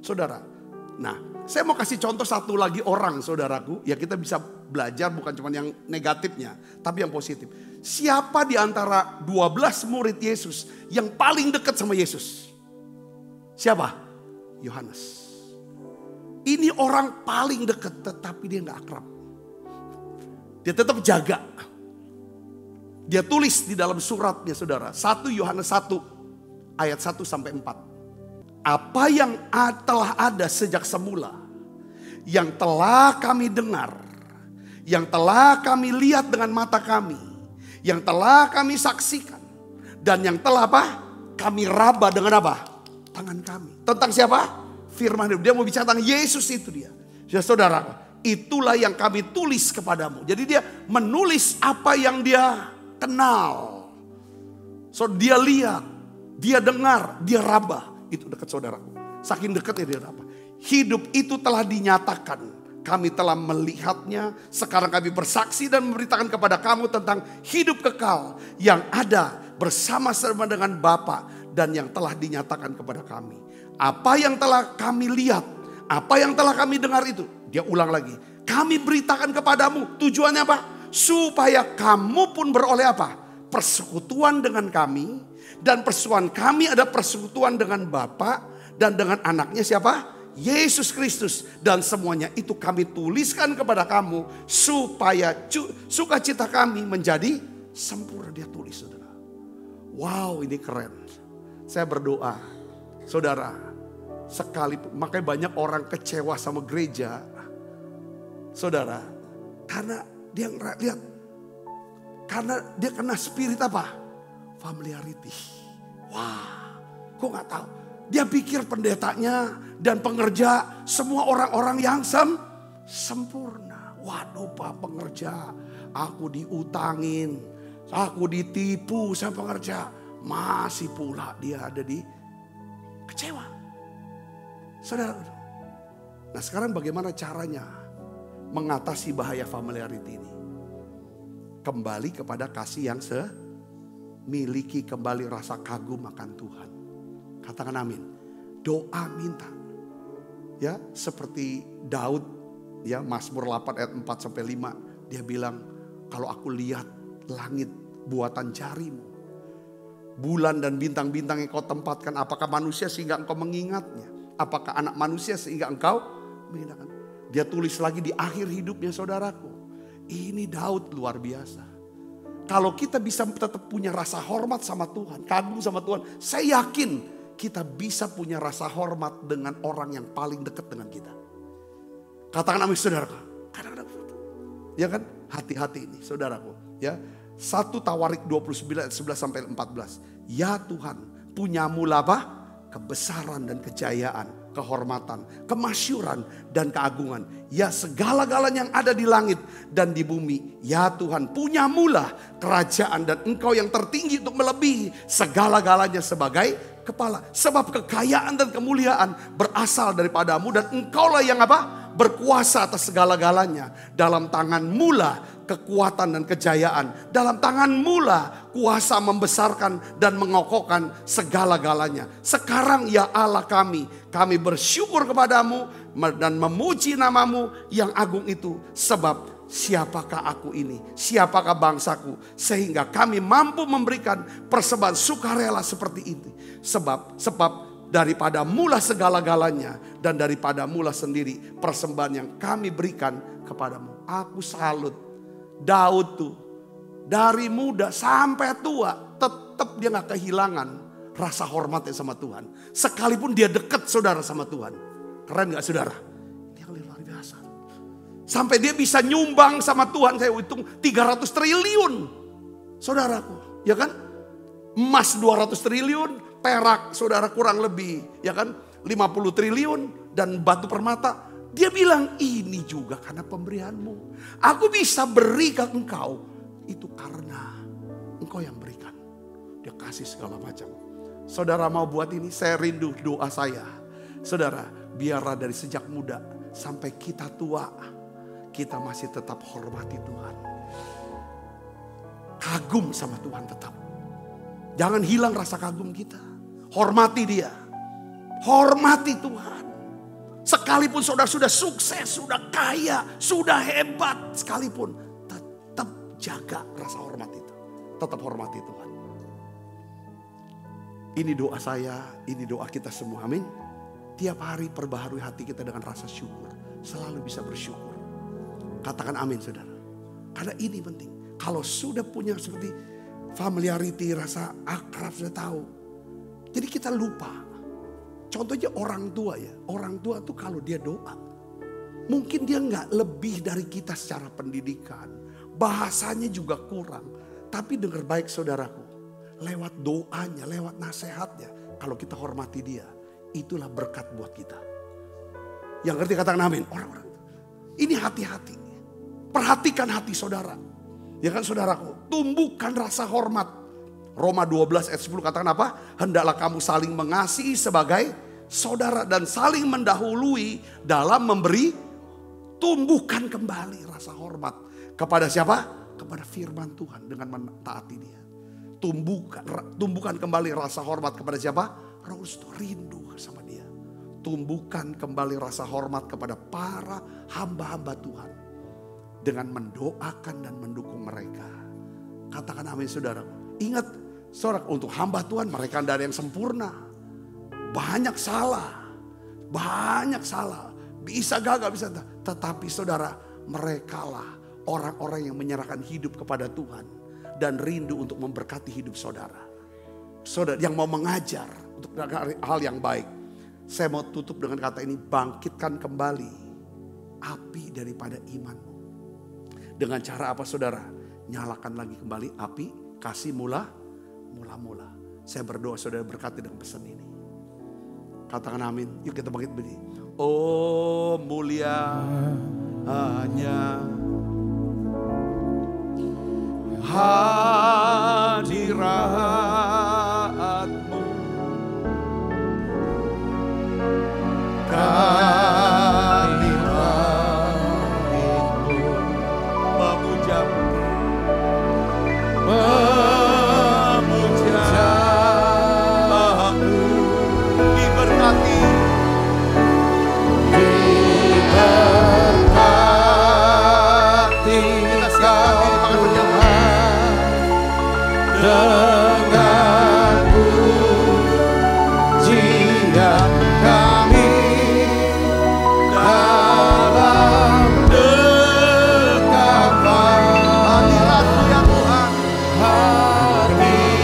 Saudara, nah saya mau kasih contoh satu lagi orang saudaraku. Ya kita bisa belajar bukan cuma yang negatifnya, tapi yang positif. Siapa di antara 12 murid Yesus yang paling dekat sama Yesus? Siapa? Yohanes. Ini orang paling dekat, tetapi dia gak akrab. Dia tetap jaga. Dia tulis di dalam suratnya saudara. 1 Yohanes 1 ayat 1 sampai 4. Apa yang telah ada sejak semula, yang telah kami dengar, yang telah kami lihat dengan mata kami, yang telah kami saksikan, dan yang telah apa? Kami raba dengan apa? Tangan kami. Tentang siapa? Firman hidup. Dia mau bicara tentang Yesus, itu dia. Ya saudara, itulah yang kami tulis kepadamu. Jadi dia menulis apa yang dia kenal. So dia lihat, dia dengar, dia raba. Itu dekat saudaraku. Saking dekatnya dia raba. Hidup itu telah dinyatakan. Kami telah melihatnya. Sekarang kami bersaksi dan memberitakan kepada kamu tentang hidup kekal yang ada bersama-sama dengan Bapa dan yang telah dinyatakan kepada kami. Apa yang telah kami lihat, apa yang telah kami dengar itu. Dia ulang lagi. Kami beritakan kepadamu. Tujuannya apa? Supaya kamu pun beroleh apa? Persekutuan dengan kami. Dan persekutuan kami ada persekutuan dengan Bapa dan dengan anaknya siapa? Yesus Kristus. Dan semuanya itu kami tuliskan kepada kamu supaya sukacita kami menjadi sempurna. Dia tulis saudara. Wow, ini keren. Saya berdoa saudara, sekalipun makanya banyak orang kecewa sama gereja saudara, karena dia lihat, karena dia kena spirit apa? Familiarity. Wah, kok gak tahu? Dia pikir pendetanya dan pengerja semua orang-orang yang sempurna. Waduh Pak pengerja, aku diutangin, aku ditipu sama pengerja. Masih pula dia ada di kecewa. Saudara. Nah sekarang bagaimana caranya mengatasi bahaya familiarity ini? Kembali kepada kasih yang miliki kembali rasa kagum akan Tuhan. Katakan amin. Doa minta. Ya, seperti Daud ya, Mazmur 8 ayat 4 sampai 5, dia bilang, kalau aku lihat langit buatan jarimu, bulan dan bintang-bintang yang kau tempatkan, apakah manusia sehingga engkau mengingatnya? Apakah anak manusia sehingga engkau mengingatkan? Dia tulis lagi di akhir hidupnya saudaraku. Ini Daud luar biasa. Kalau kita bisa tetap punya rasa hormat sama Tuhan, kagum sama Tuhan, saya yakin kita bisa punya rasa hormat dengan orang yang paling dekat dengan kita. Katakan amin saudaraku. Kadang-kadang, ya kan? Hati-hati ini saudaraku. Ya, 1 Tawarik 29 ayat 11 sampai 14. Ya Tuhan, punyamu apa? Kebesaran dan kejayaan, kehormatan, kemasyuran dan keagungan. Ya segala-galanya yang ada di langit dan di bumi. Ya Tuhan, punyamulah kerajaan dan engkau yang tertinggi untuk melebihi segala-galanya sebagai kepala. Sebab kekayaan dan kemuliaan berasal daripadamu dan engkaulah yang apa? Berkuasa atas segala-galanya. Dalam tanganmu lah kekuatan dan kejayaan. Dalam tanganmu lah kuasa membesarkan dan mengokohkan segala-galanya. Sekarang ya Allah kami bersyukur kepadamu dan memuji namamu yang agung itu. Sebab siapakah aku ini? Siapakah bangsaku? Sehingga kami mampu memberikan persembahan sukarela seperti ini. Sebab daripada mula segala-galanya dan daripada mula sendiri persembahan yang kami berikan kepadamu. Aku salut Daud tuh dari muda sampai tua tetap dia gak kehilangan rasa hormatnya sama Tuhan. Sekalipun dia dekat saudara sama Tuhan. Keren gak saudara? Dia luar biasa. Sampai dia bisa nyumbang sama Tuhan, saya hitung 300 triliun. Saudaraku, ya kan? Emas 200 triliun. Perak saudara kurang lebih ya kan 50 triliun dan batu permata. Dia bilang ini juga karena pemberianmu. Aku bisa beri ke engkau itu karena engkau yang berikan. Dia kasih segala macam. Saudara mau buat ini, saya rindu doa saya. Saudara biarlah dari sejak muda sampai kita tua, kita masih tetap hormati Tuhan. Kagum sama Tuhan tetap. Jangan hilang rasa kagum kita. Hormati Dia. Hormati Tuhan. Sekalipun saudara sudah sukses, sudah kaya, sudah hebat sekalipun, tetap jaga rasa hormat itu. Tetap hormati Tuhan. Ini doa saya, ini doa kita semua. Amin. Tiap hari perbaharui hati kita dengan rasa syukur. Selalu bisa bersyukur. Katakan amin saudara. Karena ini penting. Kalau sudah punya seperti familiarity, rasa akrab, sudah tahu. Jadi kita lupa. Contohnya orang tua ya. Orang tua tuh kalau dia doa. Mungkin dia nggak lebih dari kita secara pendidikan. Bahasanya juga kurang. Tapi dengar baik saudaraku. Lewat doanya, lewat nasihatnya. Kalau kita hormati dia. Itulah berkat buat kita. Yang ngerti katakan amin. Orang-orang. Ini hati-hati. Perhatikan hati saudara. Ya kan saudaraku. Tumbuhkan rasa hormat. Roma 12 ayat 10 katakan apa? Hendaklah kamu saling mengasihi sebagai saudara. Dan saling mendahului dalam memberi. Tumbuhkan kembali rasa hormat. Kepada siapa? Kepada firman Tuhan dengan mentaati dia. Tumbuhkan kembali rasa hormat kepada siapa? Roh Kudus, rindu sama dia. Tumbuhkan kembali rasa hormat kepada para hamba-hamba Tuhan. Dengan mendoakan dan mendukung mereka. Katakan amin saudara. Ingat saudara, untuk hamba Tuhan mereka tidak ada yang sempurna. Banyak salah. Banyak salah. Bisa gagal, bisa. Tetapi saudara, merekalah orang-orang yang menyerahkan hidup kepada Tuhan. Dan rindu untuk memberkati hidup saudara. Saudara yang mau mengajar untuk hal yang baik. Saya mau tutup dengan kata ini. Bangkitkan kembali api daripada imanmu. Dengan cara apa saudara? Nyalakan lagi kembali api. Kasih mula. Saya berdoa saudara berkati dengan pesan ini. Katakan amin. Yuk kita bangkit berdiri. Oh mulia hanya hadirat-Mu. Kami rindu memuja-Mu, diberkati, kita siapkan diri makan berjamaah dengan pujian kami dalam dekapan hadirat-Mu ya Tuhan. Hadirat-Mu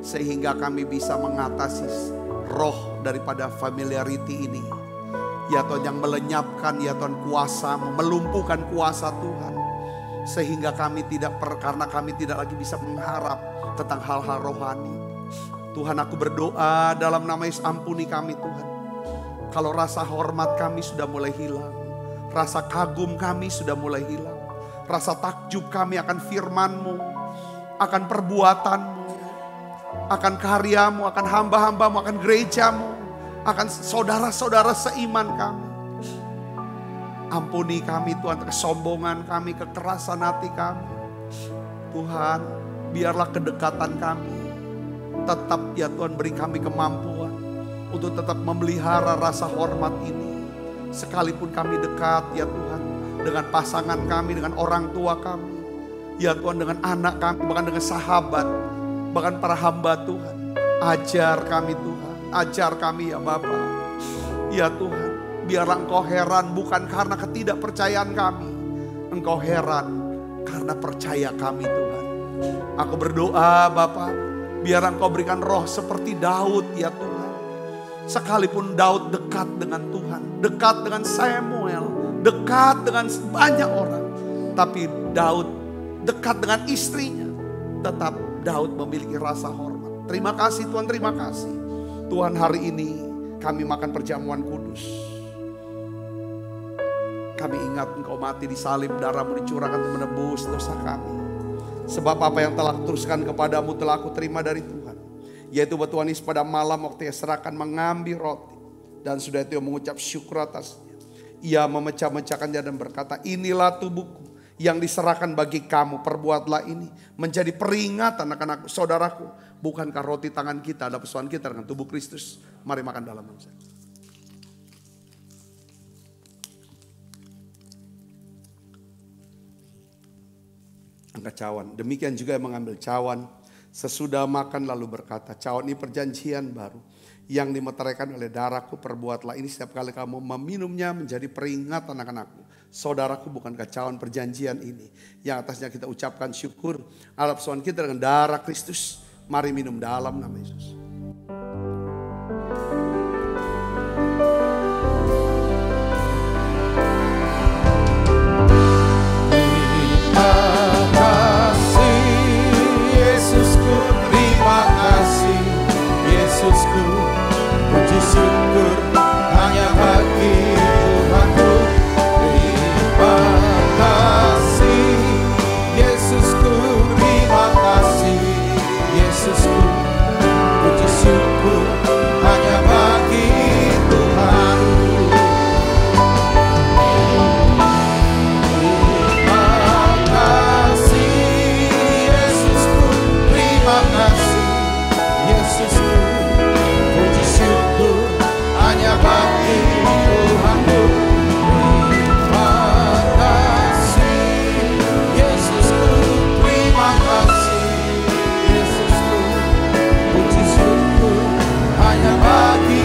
sehingga kami bisa mengatasi roh daripada familiarity ini. Ya Tuhan, yang melenyapkan ya Tuhan kuasa, melumpuhkan kuasa Tuhan. Sehingga kami karena kami tidak lagi bisa mengharap tentang hal-hal rohani. Tuhan, aku berdoa dalam nama Yesus, ampuni kami Tuhan. Kalau rasa hormat kami sudah mulai hilang. Rasa kagum kami sudah mulai hilang. Rasa takjub kami akan firman-Mu, akan perbuatan-Mu, akan karyamu, akan hamba-hambamu, akan gerejamu, akan saudara-saudara seiman kami. Ampuni kami Tuhan, kesombongan kami, kekerasan hati kami. Tuhan, biarlah kedekatan kami tetap ya Tuhan beri kami kemampuan untuk tetap memelihara rasa hormat ini. Sekalipun kami dekat ya Tuhan dengan pasangan kami, dengan orang tua kami, ya Tuhan dengan anak kami, bahkan dengan sahabat, bahkan para hamba Tuhan. Ajar kami Tuhan, ajar kami ya Bapa. Ya Tuhan, biarlah Engkau heran bukan karena ketidakpercayaan kami. Engkau heran karena percaya kami Tuhan. Aku berdoa Bapa, biar Engkau berikan roh seperti Daud ya Tuhan. Sekalipun Daud dekat dengan Tuhan, dekat dengan Samuel, dekat dengan banyak orang, tapi Daud dekat dengan istrinya, tetap Daud memiliki rasa hormat. Terima kasih Tuhan, terima kasih. Tuhan, hari ini kami makan perjamuan kudus. Kami ingat Engkau mati di salib, darah-Mu dicurahkan untuk menebus dosa kami. Sebab apa yang telah kuteruskan kepadamu telah aku terima dari Tuhan. Yaitu bahwa Tuhan Yesus pada malam waktu ia serahkan mengambil roti. Dan sudah itu ia mengucap syukur atasnya. Ia memecah-mecahkannya dan berkata, inilah tubuhku yang diserahkan bagi kamu. Perbuatlah ini menjadi peringatan akan aku, saudaraku. Bukankah roti tangan kita adalah persoalan kita dengan tubuh Kristus? Mari makan dalam nama saya. Angkat cawan. Demikian juga yang mengambil cawan sesudah makan lalu berkata, cawan ini perjanjian baru yang dimeteraikan oleh darahku. Perbuatlah ini setiap kali kamu meminumnya menjadi peringatan akan aku, saudaraku. Bukankah cawan perjanjian ini yang atasnya kita ucapkan syukur atas persoalan kita dengan darah Kristus? Mari minum dalam nama Yesus. Yesusku, puji syukur hanya bagi Tuhanku. Terima kasih Yesusku, terima kasih Yesusku, puji syukur hanya bagi Tuhanku. Terima kasih Yesusku, terima kasih Yesusku, puji syukur hanya bagi Tuhanku. Terima kasih Yesusku, terima kasih Yesusku, puji syukur hanya bagi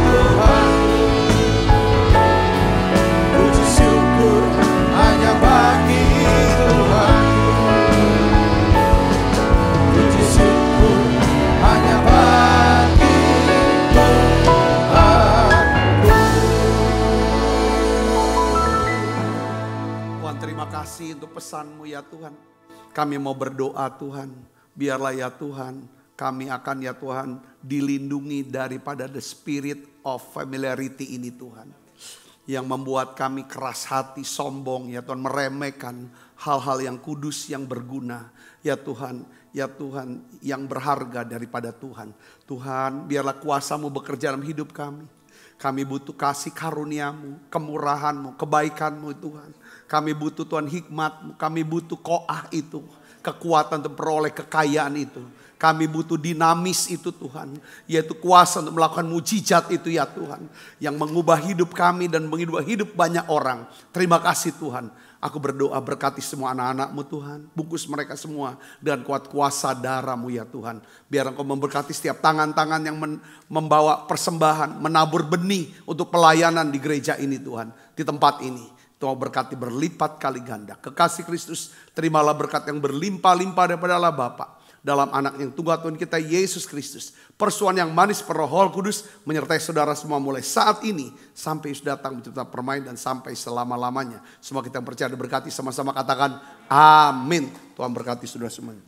Tuhanku. Puji syukur hanya bagi Tuhanku. Puji syukur hanya bagi Tuhan, terima kasih untuk pesan-Mu ya Tuhan. Kami mau berdoa Tuhan, biarlah ya Tuhan kami akan ya Tuhan dilindungi daripada the spirit of familiarity ini Tuhan. Yang membuat kami keras hati, sombong ya Tuhan, meremehkan hal-hal yang kudus, yang berguna. Ya Tuhan, yang berharga daripada Tuhan. Tuhan, biarlah kuasa-Mu bekerja dalam hidup kami. Kami butuh kasih karunia-Mu, kemurahan-Mu, kebaikan-Mu Tuhan. Kami butuh Tuhan hikmat-Mu, kami butuh koah itu, kekuatan untuk peroleh kekayaan itu. Kami butuh dinamis itu Tuhan, yaitu kuasa untuk melakukan mujizat itu ya Tuhan. Yang mengubah hidup kami dan mengubah hidup banyak orang. Terima kasih Tuhan. Aku berdoa berkati semua anak-anak-Mu Tuhan. Bungkus mereka semua dengan kuat kuasa darah-Mu ya Tuhan. Biar Engkau memberkati setiap tangan-tangan yang membawa persembahan, menabur benih untuk pelayanan di gereja ini Tuhan. Di tempat ini. Tuhan berkati berlipat kali ganda. Kekasih Kristus, terimalah berkat yang berlimpah-limpah daripada Allah Bapa. Dalam anak yang tunggal Tuhan kita Yesus Kristus. Persuan yang manis per Roh Kudus menyertai saudara semua mulai saat ini sampai Yesus datang mencipta permain dan sampai selama-lamanya. Semua kita percaya diberkati, sama-sama katakan amin. Tuhan berkati saudara semuanya.